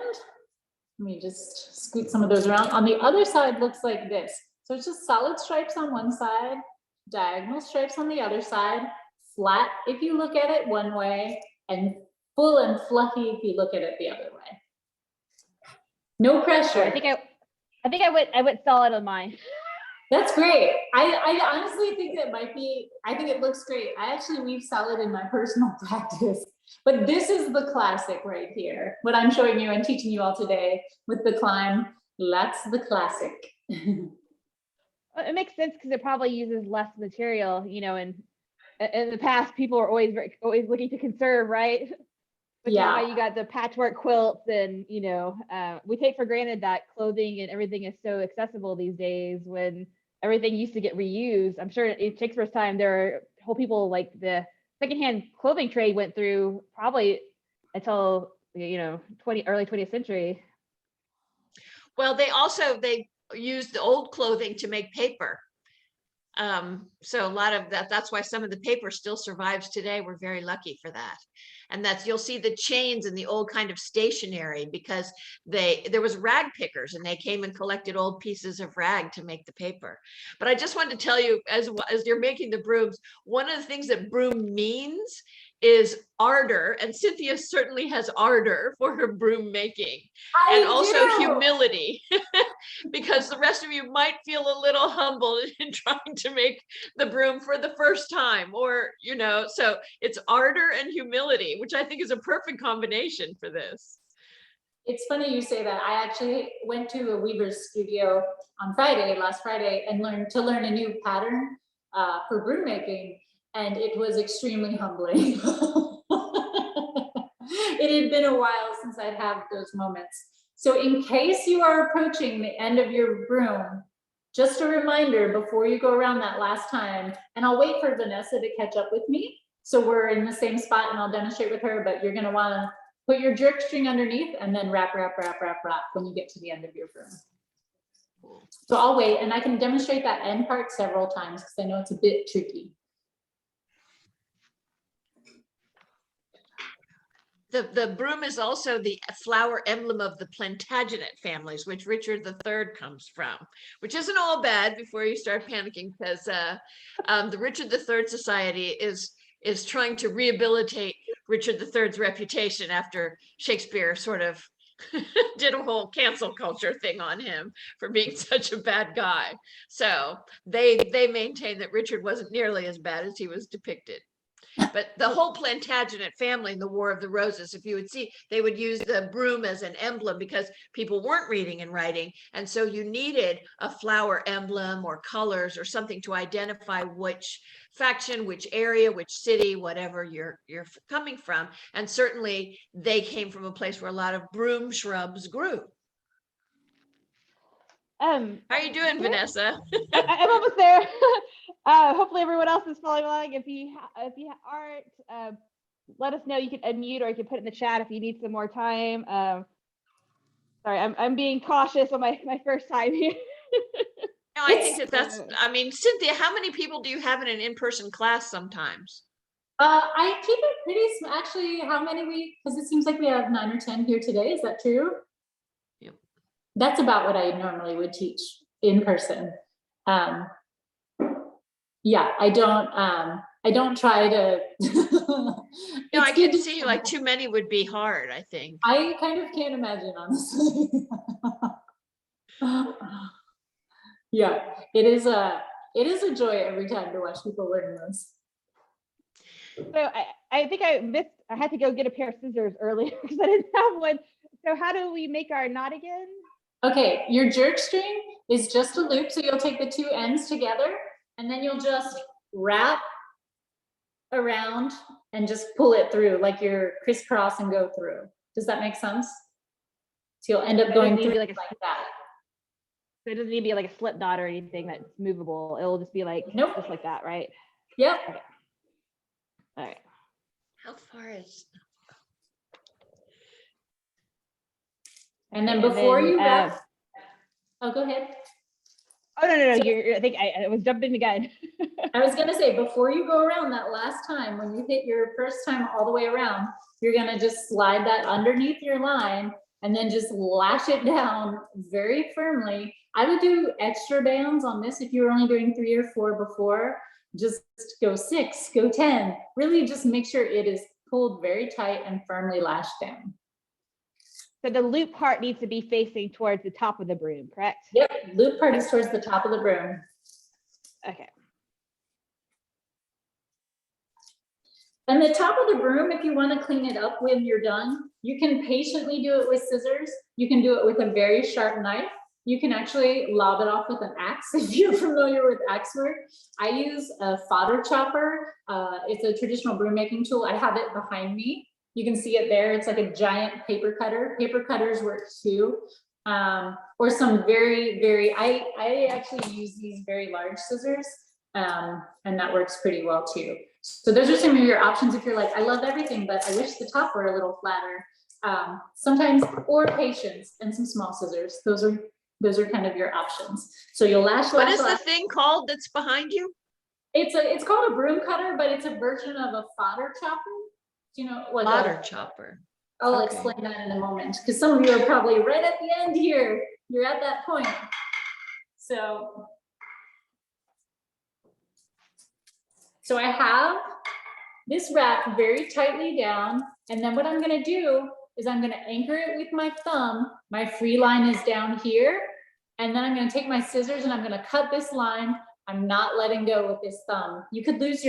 let me just scoot some of those around. On the other side looks like this. So it's just solid stripes on one side, diagonal stripes on the other side, flat if you look at it one way, and full and fluffy if you look at it the other way. No pressure. I think I went solid on mine. That's great. I honestly think I think it looks great. I actually weave solid in my personal practice, but this is the classic right here. What I'm showing you and teaching you all today with the climb. That's the classic. Well, it makes sense because it probably uses less material, you know, and in the past, people are always looking to conserve, right? Which is why Yeah. you got the patchwork quilts and, you know, we take for granted that clothing and everything is so accessible these days when everything used to get reused. I'm sure in Shakespeare's time, there are whole people like the secondhand clothing trade went through probably until, you know, early 20th century. Well, they used the old clothing to make paper. So a lot of that's why some of the paper still survives today. We're very lucky for that. And you'll see the chains in the old kind of stationery because there was rag pickers and they came and collected old pieces of rag to make the paper. But I just wanted to tell you, as you're making the brooms, one of the things that broom means is ardor, and Cynthia certainly has ardor for her broom making, and also humility, because the rest of you might feel a little humbled in trying to make the broom for the first time, or, you know, so it's ardor and humility, which I think is a perfect combination for this. It's funny you say that. I actually went to a weaver's studio on last Friday, and learned a new pattern for broom making, and it was extremely humbling. It had been a while since I'd had those moments. So in case you are approaching the end of your broom, just a reminder before you go around that last time, and I'll wait for Vanessa to catch up with me, so we're in the same spot and I'll demonstrate with her, but you're gonna wanna put your jerk string underneath and then wrap when you get to the end of your broom. So I'll wait, and I can demonstrate that end part several times because I know it's a bit tricky. The broom is also the flower emblem of the Plantagenet families, which Richard III comes from, which isn't all bad before you start panicking, because the Richard III Society is trying to rehabilitate Richard III's reputation after Shakespeare sort of did a whole cancel culture thing on him for being such a bad guy. So they maintain that Richard wasn't nearly as bad as he was depicted. But the whole Plantagenet family in the War of the Roses, if you would see, they would use the broom as an emblem because people weren't reading and writing. And so you needed a flower emblem or colors or something to identify which faction, which area, which city, whatever you're coming from. And certainly they came from a place where a lot of broom shrubs grew. How are you doing, Vanessa? I'm almost there. Hopefully everyone else is following along. If you aren't, let us know. You can unmute, or you can put it in the chat if you need some more time. Sorry, I'm being cautious on my first time here. No, I think that's, I mean, Cynthia, how many people do you have in an in-person class sometimes? I keep it pretty small. Actually, how many because it seems like we have 9 or 10 here today. Is that true? Yep. That's about what I normally would teach in person. Yeah, I don't try to. No, I can see like too many would be hard, I think. I kind of can't imagine, honestly. Yeah, it is a joy every time to watch people learn this. So I think I had to go get a pair of scissors earlier because I didn't have one. So how do we make our knot again? Okay, your jerk string is just a loop. So you'll take the two ends together and then you'll just wrap around and just pull it through like you're crisscross and go through. Does that make sense? So you'll end up going through like that. So it doesn't need to be like a slip knot or anything that's movable. It'll just be like, nope, just like that, right? Yep. Okay. All right. How far is? And then before you wrap, oh, go ahead. Oh, no. I think I was jumping again. I was gonna say, before you go around that last time, when you hit your first time all the way around, you're gonna just slide that underneath your line and then just lash it down very firmly. I would do extra bands on this if you were only doing 3 or 4 before. Just go 6, go 10. Really just make sure it is pulled very tight and firmly lashed down. So the loop part needs to be facing towards the top of the broom, correct? Yep, loop part is towards the top of the broom. Okay. And the top of the broom, if you want to clean it up when you're done, you can patiently do it with scissors. You can do it with a very sharp knife, you can actually lob it off with an axe if you're familiar with axe work. I use a fodder chopper. It's a traditional broom making tool. I have it behind me. You can see it there. It's like a giant paper cutter. Paper cutters work too. Or some I actually use these very large scissors, and that works pretty well too. So those are some of your options if you're like, I love everything, but I wish the top were a little flatter. Sometimes, or patience and some small scissors. Those are kind of your options. So you'll lash. What is the thing called that's behind you? It's called a broom cutter, but it's a version of a fodder chopper. You know, like Fodder chopper. I'll Okay. explain that in a moment, because some of you are probably right at the end here. You're at that point. So I have this wrapped very tightly down, and then what I'm gonna do is I'm gonna anchor it with my thumb. My free line is down here, and then I'm gonna take my scissors and I'm gonna cut this line. I'm not letting go with this thumb. You could lose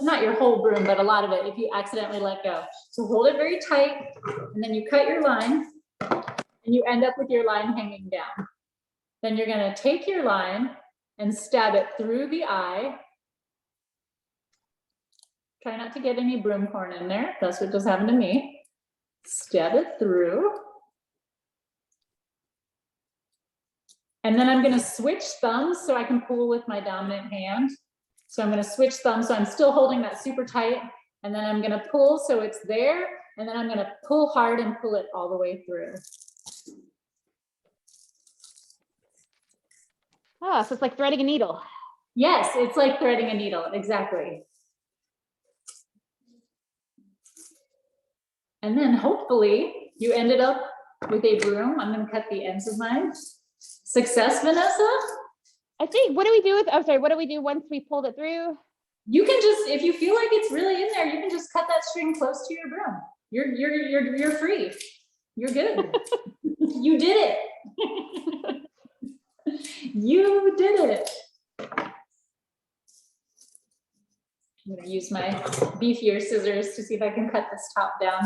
not your whole broom, but a lot of it if you accidentally let go. So hold it very tight, and then you cut your line, and you end up with your line hanging down. Then you're gonna take your line and stab it through the eye. Try not to get any broom corn in there. That's what just happened to me. Stab it through. And then I'm gonna switch thumbs so I can pull with my dominant hand. So I'm gonna switch thumbs, so I'm still holding that super tight, and then I'm gonna pull so it's there, and then I'm gonna pull hard and pull it all the way through. Oh, so it's like threading a needle. Yes, it's like threading a needle, exactly. And then hopefully you ended up with a broom. I'm gonna cut the ends of mine. Success, Vanessa? I think, what do we do with, I'm sorry, what do we do once we pulled it through? You can just, if you feel like it's really in there, you can just cut that string close to your broom. You're free. You're good. You did it. You did it. I'm gonna use my beefier scissors to see if I can cut this top down.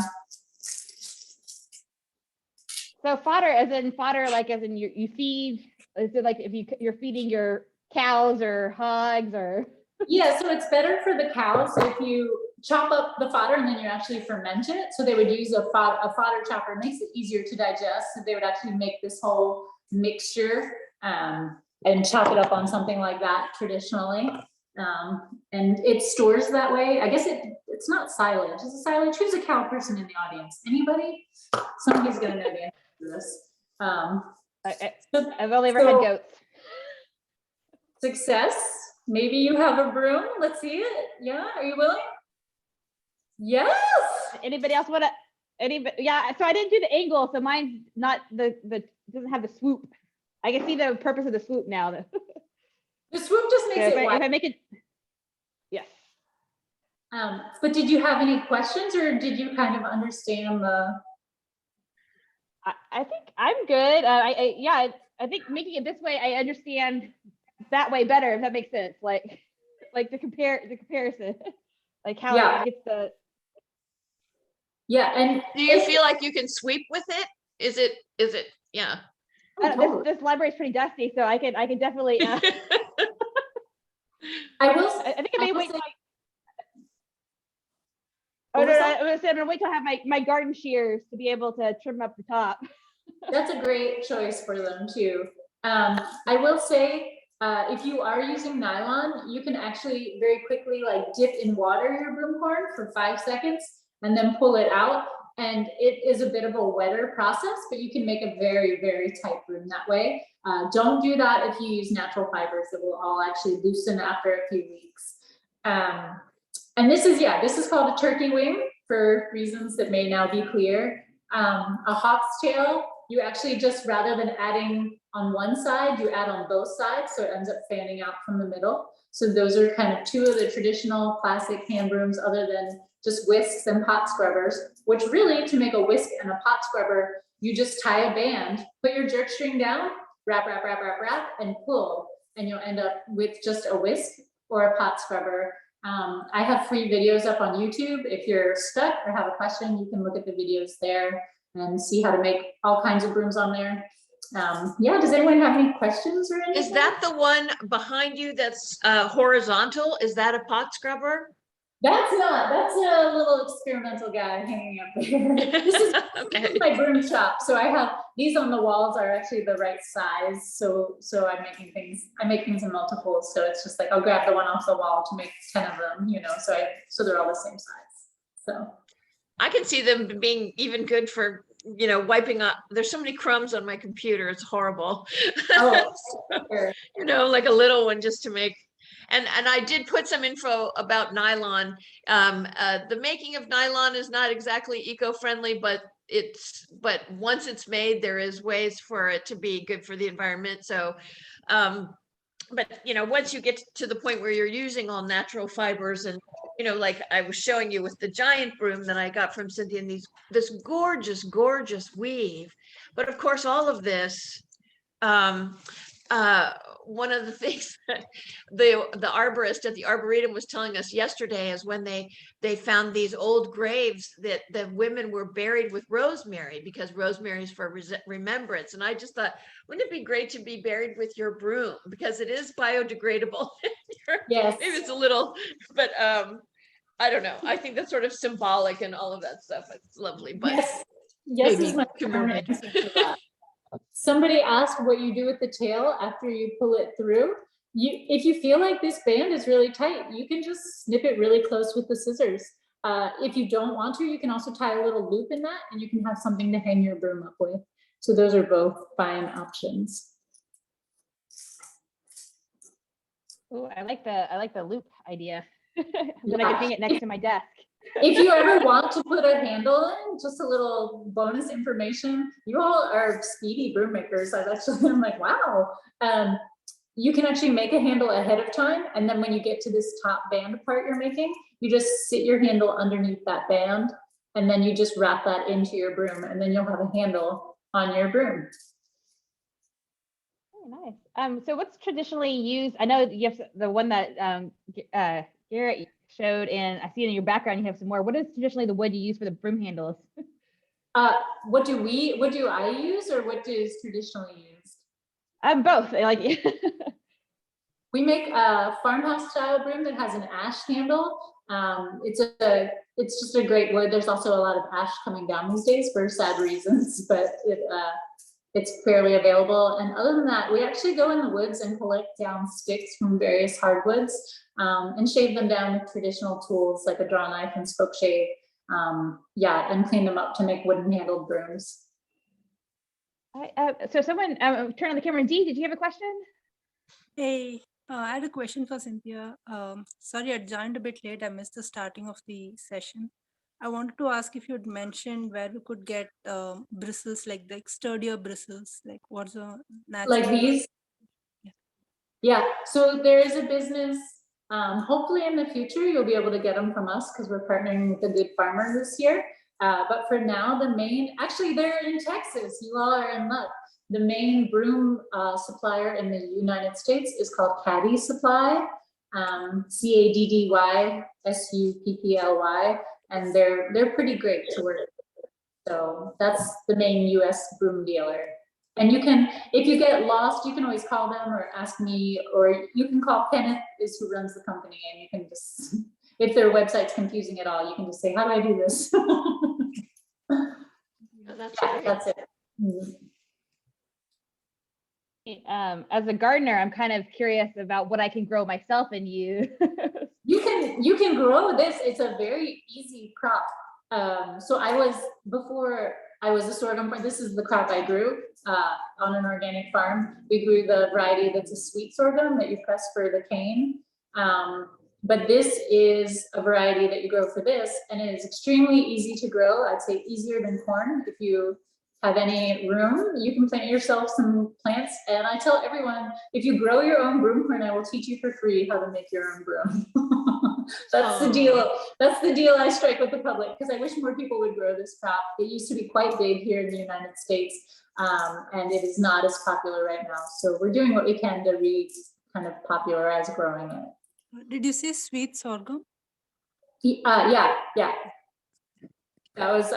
So fodder, as in fodder, like as in you feed, is it like if you're feeding your cows or hogs or? Yeah, so it's better for the cows if you chop up the fodder and then you actually ferment it. So they would use a fodder chopper. It makes it easier to digest. So they would actually make this whole mixture and chop it up on something like that traditionally. And it stores that way. I guess it's not silage. Is it silage? Who's a cow person in the audience? Anybody? Somebody's gonna know the answer to this. I've only ever had goats. Success. Maybe you have a broom. Let's see it. Yeah, are you willing? Yes. Anybody else want to? Anybody? Yeah. So I didn't do the angle, so mine's not the doesn't have the swoop. I can see the purpose of the swoop now. Though. The swoop just makes So it if wide. I make it, yes. But did you have any questions, or did you kind of understand the? I think I'm good. I think making it this way, I understand that way better, if that makes sense. Like the comparison, like how Yeah. it gets the. Yeah, and Do you feel like you can sweep with it? Is it, yeah. This library is pretty dusty, so I can definitely. I will. I think I may will wait. say- Oh What no, was no, that? I'm gonna wait till I have my garden shears to be able to trim up the top. That's a great choice for them too. I will say, if you are using nylon, you can actually very quickly like dip in water your broom corn for 5 seconds and then pull it out. And it is a bit of a wetter process, but you can make a very, very tight broom that way. Don't do that if you use natural fibers. That will all actually loosen after a few weeks. And this is called a turkey wing for reasons that may now be clear. A hawk's tail, you actually just, rather than adding on one side, you add on both sides, so it ends up fanning out from the middle. So those are kind of two of the traditional classic hand brooms, other than just whisks and pot scrubbers, which really, to make a whisk and a pot scrubber, you just tie a band, put your jerk string down, wrap, wrap, wrap, wrap, wrap, and pull, and you'll end up with just a whisk or a pot scrubber. I have free videos up on YouTube. If you're stuck or have a question, you can look at the videos there and see how to make all kinds of brooms on there. Yeah, does anyone have any questions or anything? Is that the one behind you that's horizontal? Is that a pot scrubber? That's not, that's a little experimental guy hanging up there. This is Okay. my broom shop. So I have, these on the walls are actually the right size. So I make things in multiples. So it's just like, I'll grab the one off the wall to make 10 of them, you know, so they're all the same size. So. I can see them being even good for, you know, wiping up. There's so many crumbs on my computer. It's horrible. Oh, sure. You know, like a little one just to make. And I did put some info about nylon. The making of nylon is not exactly eco-friendly, but once it's made, there is ways for it to be good for the environment. So, but you know, once you get to the point where you're using all natural fibers, and you know, like I was showing you with the giant broom that I got from Cynthia, and this gorgeous, gorgeous weave. But of course, all of this, one of the things that the arborist at the Arboretum was telling us yesterday is when they found these old graves that the women were buried with rosemary, because rosemary is for remembrance. And I just thought, wouldn't it be great to be buried with your broom, because it is biodegradable. Yes. Maybe it's a little, but I don't know. I think that's sort of symbolic and all of that stuff. It's lovely, but Yes maybe is my to current mermaid. answer to that. Somebody asked what you do with the tail after you pull it through. If you feel like this band is really tight, you can just snip it really close with the scissors. If you don't want to, you can also tie a little loop in that, and you can have something to hang your broom up with. So those are both fine options. Oh, I like the loop idea. Then I can hang it next to my desk. If you ever want to put a handle in, just a little bonus information, you all are speedy broom makers. I'm like, wow. You can actually make a handle ahead of time. And then when you get to this top band part you're making, you just sit your handle underneath that band, and then you just wrap that into your broom, and then you'll have a handle on your broom. Very nice. So what's traditionally used? I know you have the one that Garrett showed, and I see in your background you have some more. What is traditionally the wood you use for the broom handles? What do I use, or what is traditionally used? Both. Like We make a farmhouse style broom that has an ash handle. It's just a great wood. There's also a lot of ash coming down these days for sad reasons, but it's fairly available. And other than that, we actually go in the woods and collect down sticks from various hardwoods and shave them down with traditional tools like a draw knife and spoke shave. And clean them up to make wooden handled brooms. so someone turn on the camera. Dee, did you have a question? Hey, I had a question for Cynthia. Sorry, I joined a bit late. I missed the starting of the session. I wanted to ask if you'd mentioned where we could get bristles, like the sturdier bristles, like what's the natural. Like these? Yeah, so there is a business. Hopefully in the future, you'll be able to get them from us because we're partnering with a good farmer this year. But for now, actually they're in Texas. You all are in luck. The main broom supplier in the United States is called Caddy Supply, CADDY SUPPLY, and they're pretty great to work with. So that's the main US broom dealer. And you can, if you get lost, you can always call them or ask me, or you can call Kenneth, is who runs the company, and you can just, if their website's confusing at all, you can just say, how do I do this? That's it. Mm-hmm. As a gardener, I'm kind of curious about what I can grow myself and use. You can grow this. It's a very easy crop. Before I was a sorghum, this is the crop I grew on an organic farm. We grew the variety that's a sweet sorghum that you press for the cane. But this is a variety that you grow for this, and it is extremely easy to grow. I'd say easier than corn. If you have any room, you can plant yourself some plants. And I tell everyone, if you grow your own broom corn, I will teach you for free how to make your own broom. That's the deal. That's the deal I strike with the public, because I wish more people would grow this crop. It used to be quite big here in the United States, and it is not as popular right now. So we're doing what we can to kind of popularize growing it. Did you say sweet sorghum? Yeah. That was,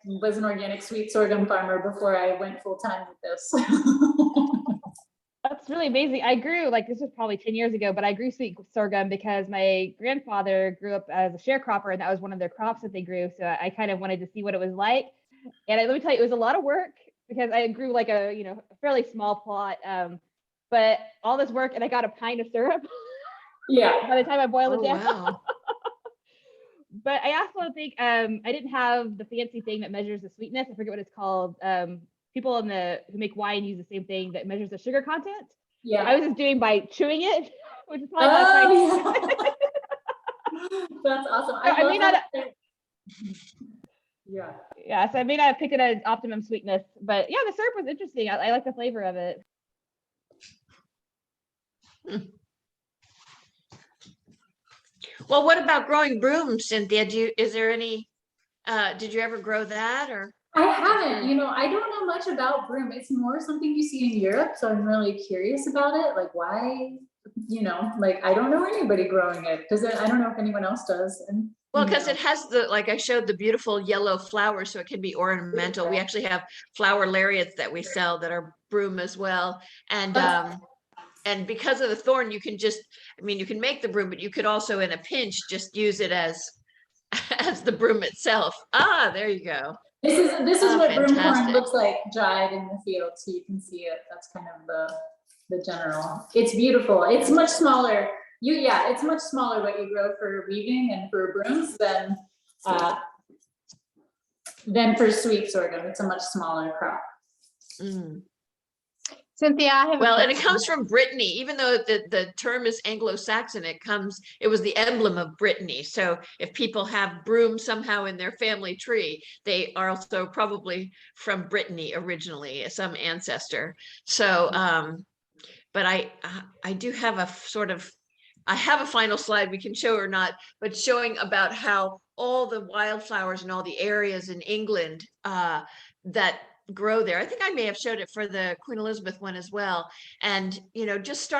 was an organic sweet sorghum farmer before I went full time with this. That's really amazing. I grew, like, this was probably 10 years ago, but I grew sweet sorghum because my grandfather grew up as a sharecropper, and that was one of their crops that they grew. So I kind of wanted to see what it was like. And let me tell you, it was a lot of work because I grew like a, a fairly small plot. But all this work, and I got a pint of syrup Yeah. by the time I boiled Oh, it down. wow. But I also think I didn't have the fancy thing that measures the sweetness. I forget what it's called. People who make wine use the same thing that measures the sugar content. Yeah. I was just doing by chewing it, which is probably not quite. Oh, yeah. That's awesome. I love may not- that. Yeah. Yeah, so I may not have picked it at optimum sweetness, but yeah, the syrup was interesting. I like the flavor of it. Well, what about growing brooms, Cynthia? Is there any, did you ever grow that or? I haven't, I don't know much about broom. It's more something you see in Europe. So I'm really curious about it. Like why, I don't know anybody growing it because I don't know if anyone else does. And Well, because it has like I showed the beautiful yellow flowers, so it can be ornamental. We actually have flower lariats that we sell that are broom as well. And because of the thorn, you can you can make the broom, but you could also in a pinch just use it as the broom itself. Ah, there you go. This is what broom corn fantastic. looks like dried in the field, so you can see it. That's kind of the general. It's beautiful. It's much smaller. It's much smaller what you grow for weaving and for brooms than for sweet sorghum. It's a much smaller crop. Mm. Cynthia, I have. Well, and it comes from Brittany, even though the term is Anglo-Saxon, it was the emblem of Brittany. So if people have broom somehow in their family tree, they are also probably from Brittany originally, some ancestor. So, but I do have I have a final slide we can show or not, but showing about how all the wildflowers and all the areas in England that grow there. I think I may have showed it for the Queen Elizabeth one as well. And, just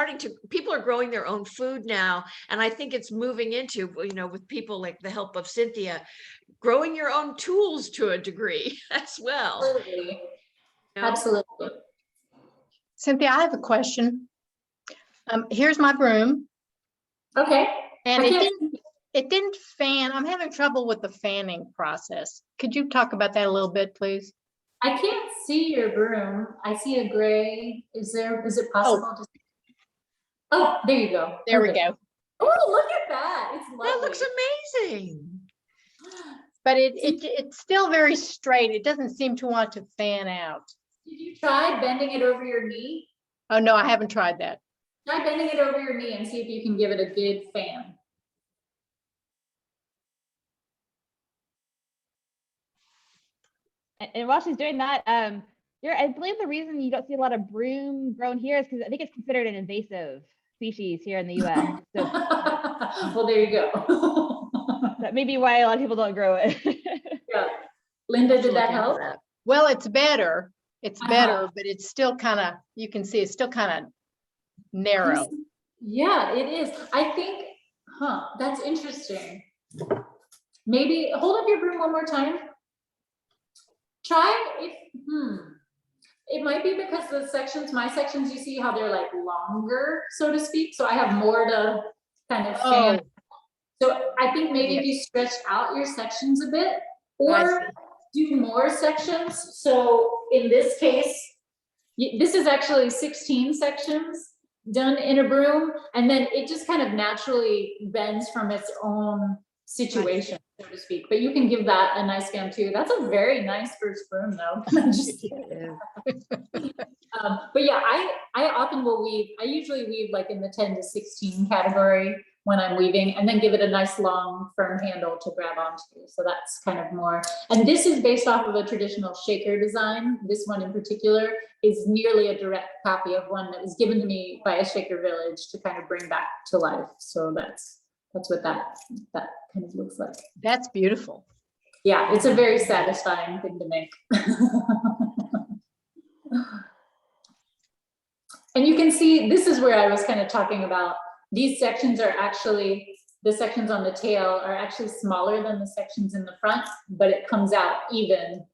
people are growing their own food now. And I think it's moving into, with people like the help of Cynthia, growing your own tools to a degree as well. Absolutely. Absolutely. Cynthia, I have a question. Here's my broom. Okay. And it didn't fan. I'm having trouble with the fanning process. Could you talk about that a little bit, please? I can't see your broom. I see a gray. Is it possible to? Oh, there you go. There we Perfect. go. Oh, look at that. It's lovely. That looks amazing. But it's still very straight. It doesn't seem to want to fan out. Did you try bending it over your knee? Oh, no, I haven't tried that. Try bending it over your knee and see if you can give it a good fan. And while she's doing that, I believe the reason you don't see a lot of broom grown here is because I think it's considered an invasive species here in the U.S. So well, there you go. that may be why a lot of people don't grow it. Yeah. Linda, did that help? Well, it's better. It's better, but it's still kind of, you can see it's still kind of narrow. Yeah, it is. I think, that's interesting. Maybe hold up your broom one more time. Try if, it might be because my sections, you see how they're like longer, so to speak. So I have more to kind of fan. So I think maybe if you stretch out your sections a bit or do more sections. So in this case, this is actually 16 sections done in a broom. And then it just kind of naturally bends from its own situation, so to speak. But you can give that a nice fan too. That's a very nice first broom though. But yeah, I often will weave. I usually weave like in the 10 to 16 category when I'm weaving, and then give it a nice long firm handle to grab onto. So that's kind of more, and this is based off of a traditional shaker design. This one in particular is nearly a direct copy of one that was given to me by a shaker village to kind of bring back to life. So that's what that kind of looks like. That's beautiful. Yeah, it's a very satisfying thing to make. And you can see, this is where I was kind of talking about, these sections are actually, the sections on the tail are actually smaller than the sections in the front, but it comes out even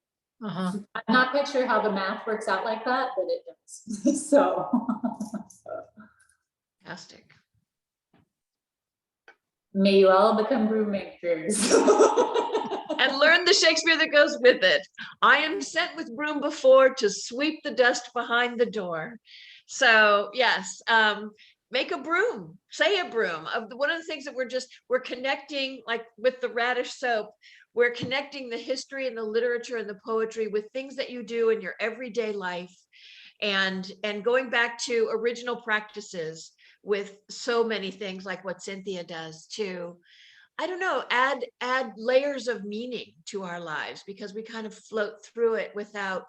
Uh-huh. I'm not quite sure how the math works out like that, but it does. So. Fantastic. May you all become broom makers. And learn the Shakespeare that goes with it. I am sent with broom before to sweep the dust behind the door. So yes, make a broom, say a broom. One of the things that we're connecting, like with the radish soap, we're connecting the history and the literature and the poetry with things that you do in your everyday life, and going back to original practices with so many things like what Cynthia does to, I don't know, add layers of meaning to our lives, because we kind of float through it without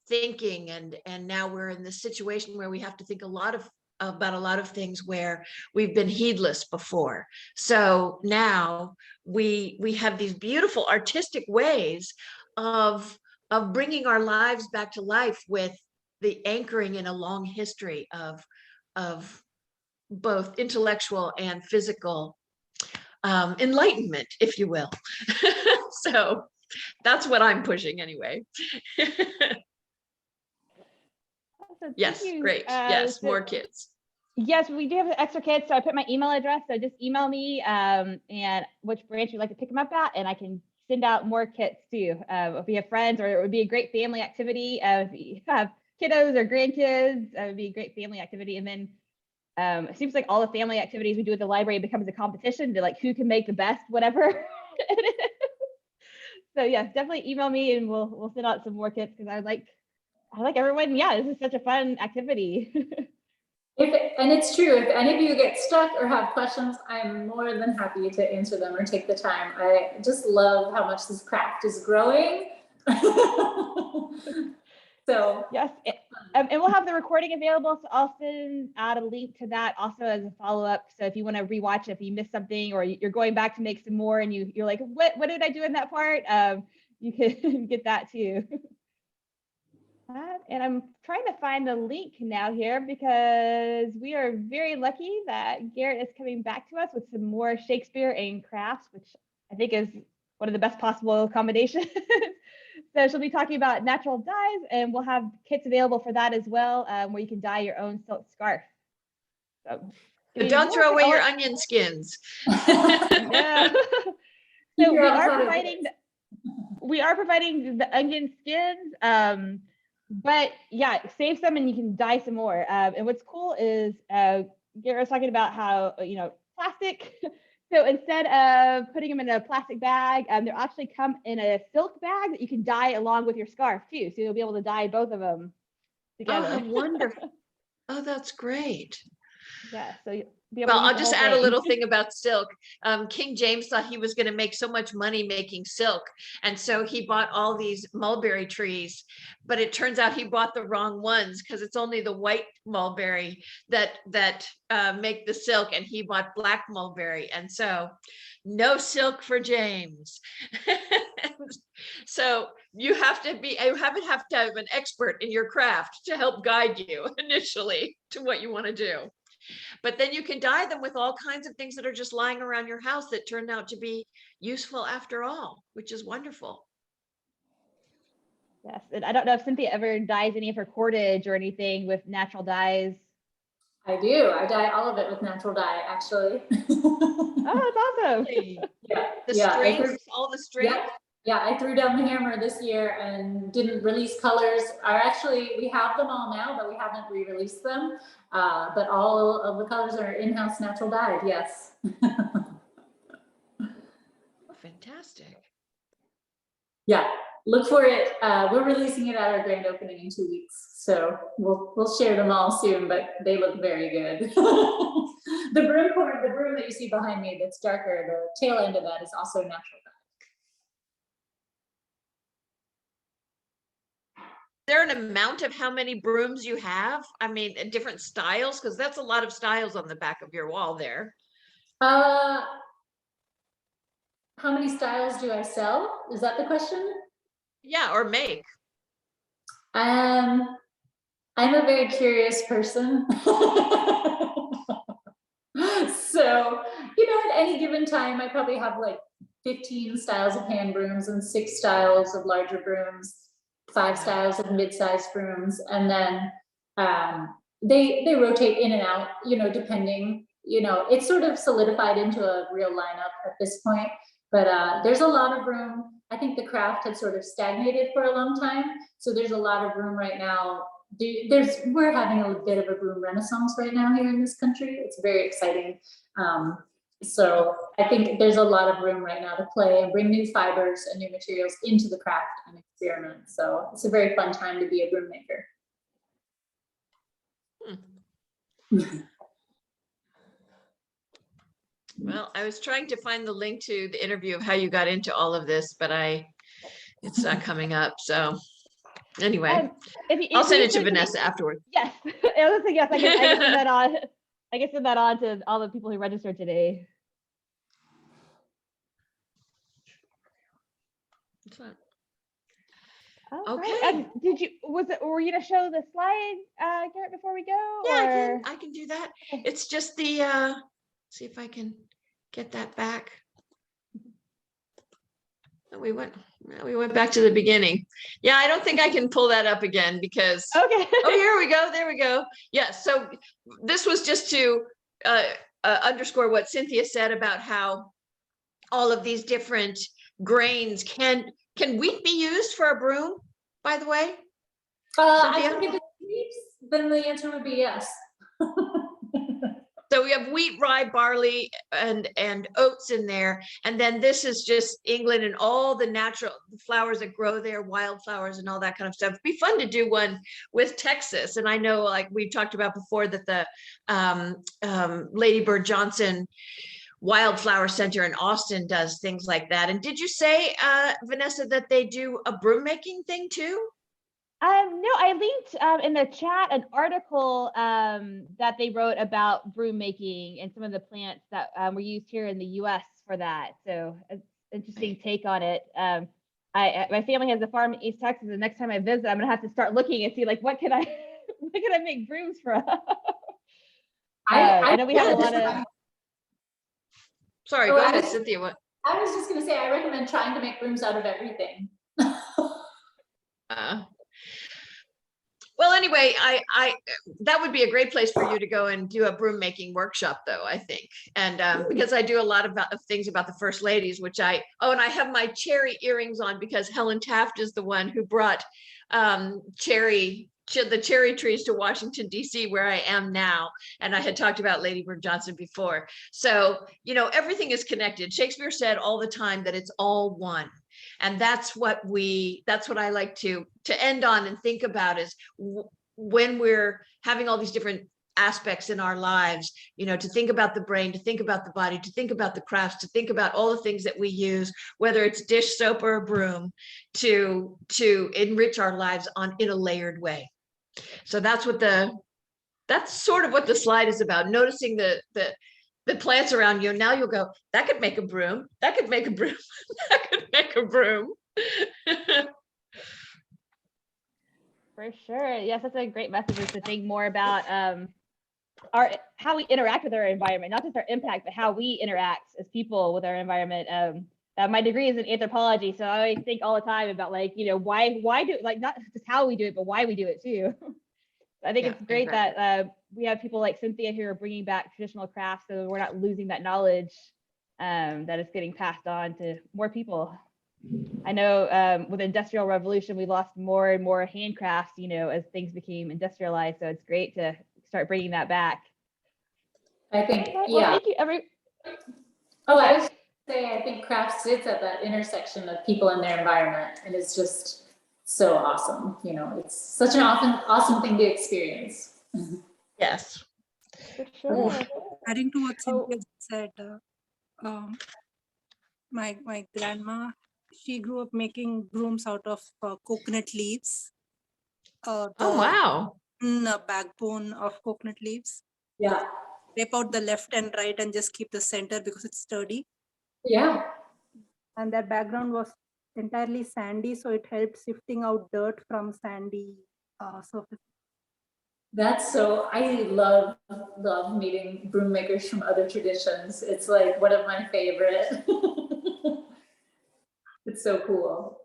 thinking. And now we're in this situation where we have to think about a lot of things where we've been heedless before. So now we have these beautiful artistic ways of bringing our lives back to life with the anchoring in a long history of both intellectual and physical enlightenment, if you will. So that's what I'm pushing anyway. Awesome, Yes, thank you. great. Yes, So- more kids. Yes, we do have extra kits. So I put my email address. So just email me and which branch you'd like to pick them up at, and I can send out more kits too. If you have friends, or it would be a great family activity. If you have kiddos or grandkids, it would be a great family activity. And then it seems like all the family activities we do at the library becomes a competition to like who can make the best whatever. So yes, definitely email me and we'll send out some more kits, because I like everyone. Yeah, this is such a fun activity. And it's true, if any of you get stuck or have questions, I'm more than happy to answer them or take the time. I just love how much this craft is growing. So Yes, and we'll have the recording available, so I'll send out a link to that also as a follow-up. So if you want to rewatch it, if you missed something or you're going back to make some more and you're like, what did I do in that part? You can get that too. And I'm trying to find the link now here, because we are very lucky that Garrett is coming back to us with some more Shakespeare and crafts, which I think is one of the best possible combinations. So she'll be talking about natural dyes, and we'll have kits available for that as well, where you can dye your own silk scarf. So, But don't throw away your onion skins. Yeah. Keep So your we are avocado providing the onion skins, but yeah, save some and you can dye some more. And what's cool is Garrett was talking about how plastic. So instead of putting them in a plastic bag, they actually come in a silk bag that you can dye along with your scarf too. So you'll be able to dye both of them together. Oh, how wonderful. Oh, that's great. Yeah, so you'll be able Well, to use I'll the just whole add a thing. little thing about silk. King James thought he was going to make so much money making silk. And so he bought all these mulberry trees, but it turns out he bought the wrong ones, because it's only the white mulberry that make the silk, and he bought black mulberry. And so no silk for James. So you have to have an expert in your craft to help guide you initially to what you want to do. But then you can dye them with all kinds of things that are just lying around your house that turned out to be useful after all, which is wonderful. Yes, and I don't know if Cynthia ever dyes any of her cordage or anything with natural dyes. I do. I dye all of it with natural dye, actually. Oh, that's awesome. Yeah, The yeah, I strings, all the strings. yeah, I threw down the hammer this year and didn't release colors. We have them all now, but we haven't re-released them. But all of the colors are in-house natural dyed, yes. Oh, fantastic. Yeah, look for it. We're releasing it at our grand opening in 2 weeks. So we'll share them all soon, but they look very good. The broom that you see behind me that's darker, the tail end of that is also natural dye. Is there an amount of how many brooms you have? I mean, different styles, because that's a lot of styles on the back of your wall there. How many styles do I sell? Is that the question? Yeah, or make. I'm a very curious person. So, at any given time, I probably have like 15 styles of hand brooms and 6 styles of larger brooms. 5 styles of mid-sized brooms, and then they rotate in and out, you know, depending, you know, it's sort of solidified into a real lineup at this point, but there's a lot of room. I think the craft had sort of stagnated for a long time, so there's a lot of room right now. We're having a bit of a broom renaissance right now here in this country. It's very exciting. So I think there's a lot of room right now to play and bring new fibers and new materials into the craft and experiment. So it's a very fun time to be a broom maker. Well, I was trying to find the link to the interview of how you got into all of this, but it's not coming up. So anyway, I'll send it to Vanessa afterward. Yes, I was like, yes, I can send that on. I can send that on to all the people who registered today. It's fine. All right. Okay. Were you gonna show the slide, Garrett, before we go? Yeah, or- I can do that. It's just the, see if I can get that back. We went back to the beginning. Yeah, I don't think I can pull that up again because, Okay. oh, here we go. There we go. Yes. So this was just to underscore what Cynthia said about how all of these different grains can wheat be used for a broom, by the way? I Cynthia? think if it's wheat, then the answer would be yes. So we have wheat, rye, barley, and oats in there. And then this is just England and all the natural flowers that grow there, wildflowers and all that kind of stuff. It'd be fun to do one with Texas. And I know, like we talked about before, that the Lady Bird Johnson Wildflower Center in Austin does things like that. And did you say, Vanessa, that they do a broom making thing too? No, I linked in the chat an article that they wrote about broom making and some of the plants that were used here in the U.S. for that. So it's an interesting take on it. My family has a farm in East Texas, and next time I visit, I'm gonna have to start looking and see like what can I make brooms from. I know we have a lot of. Sorry, Oh, go I ahead, was- Cynthia. What? I was just gonna say, I recommend trying to make brooms out of everything. Well, anyway, I that would be a great place for you to go and do a broom making workshop, though, I think. And because I do a lot of things about the first ladies, which and I have my cherry earrings on because Helen Taft is the one who brought the cherry trees to Washington, D.C., where I am now. And I had talked about Lady Bird Johnson before. So, everything is connected. Shakespeare said all the time that it's all one. And that's what I like to end on and think about is when we're having all these different aspects in our lives, to think about the brain, to think about the body, to think about the crafts, to think about all the things that we use, whether it's dish soap or a broom, to enrich our lives in a layered way. So that's sort of what the slide is about, noticing the plants around you. Now you'll go, that could make a broom, that could make a broom, that could make a broom. For sure. Yes, that's a great message, is to think more about how we interact with our environment, not just our impact, but how we interact as people with our environment. My degree is in anthropology, so I always think all the time about why do, not just how we do it, but why we do it too. I think it's great that we have people like Cynthia who are bringing back traditional crafts, so we're not losing that knowledge that is getting passed on to more people. I know with the Industrial Revolution, we lost more and more handcrafts, as things became industrialized. So it's great to start bringing that back. I think, Well, yeah. thank you, Oh, I was say, I think craft sits at that intersection of people and their environment, and it's just so awesome. It's such an awesome thing to experience. Yes. For sure. Adding to what Cynthia said, my grandma, she grew up making brooms out of coconut leaves. Oh, wow. The backbone of coconut leaves. Yeah. Rip out the left and right and just keep the center because it's sturdy. Yeah. And that background was entirely sandy, so it helped sifting out dirt from sandy surface. I love meeting broom makers from other traditions. It's like one of my favorite. It's so cool.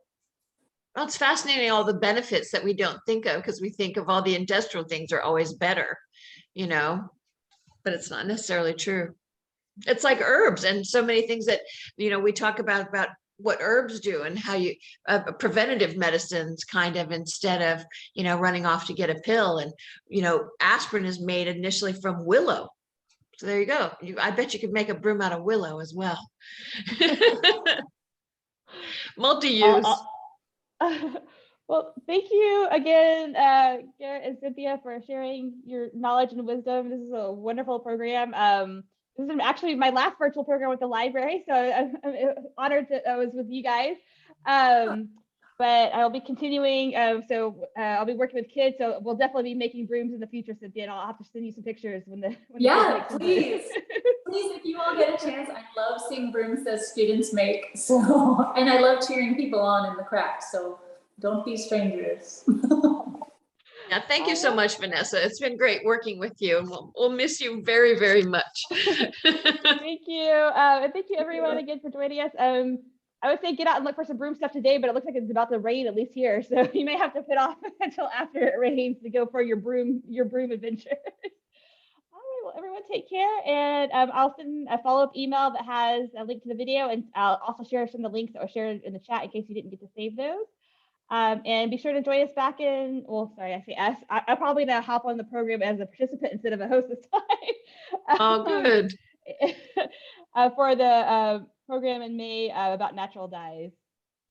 Well, it's fascinating, all the benefits that we don't think of, because we think of all the industrial things are always better, you know, but it's not necessarily true. It's like herbs and so many things that, you know, we talk about what herbs do and how you preventative medicines kind of, instead of, you know, running off to get a pill. And, you know, aspirin is made initially from willow. So there you go. I bet you could make a broom out of willow as well. Multi-use. Well, thank you again, Garrett and Cynthia, for sharing your knowledge and wisdom. This is a wonderful program. This is actually my last virtual program with the library, so I'm honored that I was with you guys. But I'll be continuing. I'll be working with kids, so we'll definitely be making brooms in the future, Cynthia, and I'll have to send you some pictures when the Yeah, kids make please. Please, if you all get a chance, I love seeing brooms that students make. So, and I love cheering people on in the craft. So don't be strangers. Yeah, thank you so much, Vanessa. It's been great working with you, and we'll miss you very, very much. Thank you. And thank you everyone again for joining us. I would say get out and look for some broom stuff today, but it looks like it's about to rain, at least here. So you may have to put off until after it rains to go for your broom adventure. All right, well, everyone take care. And I'll send a follow-up email that has a link to the video, and I'll also share some of the links that were shared in the chat in case you didn't get to save those. And be sure to join us back in, well, sorry, I say us. I'll probably now hop on the program as a participant instead of a host this time. Oh, good. For the program in May about natural dyes.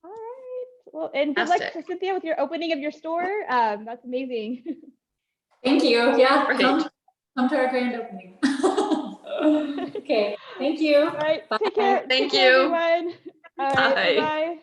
All right. Well, and good luck to Fantastic. Cynthia with your opening of your store. That's amazing. Thank you. Yeah, Great. come to our grand opening. Okay, thank you. All right. Bye. Take care. Thank Take care, you. everyone. All right. Bye. Bye-bye.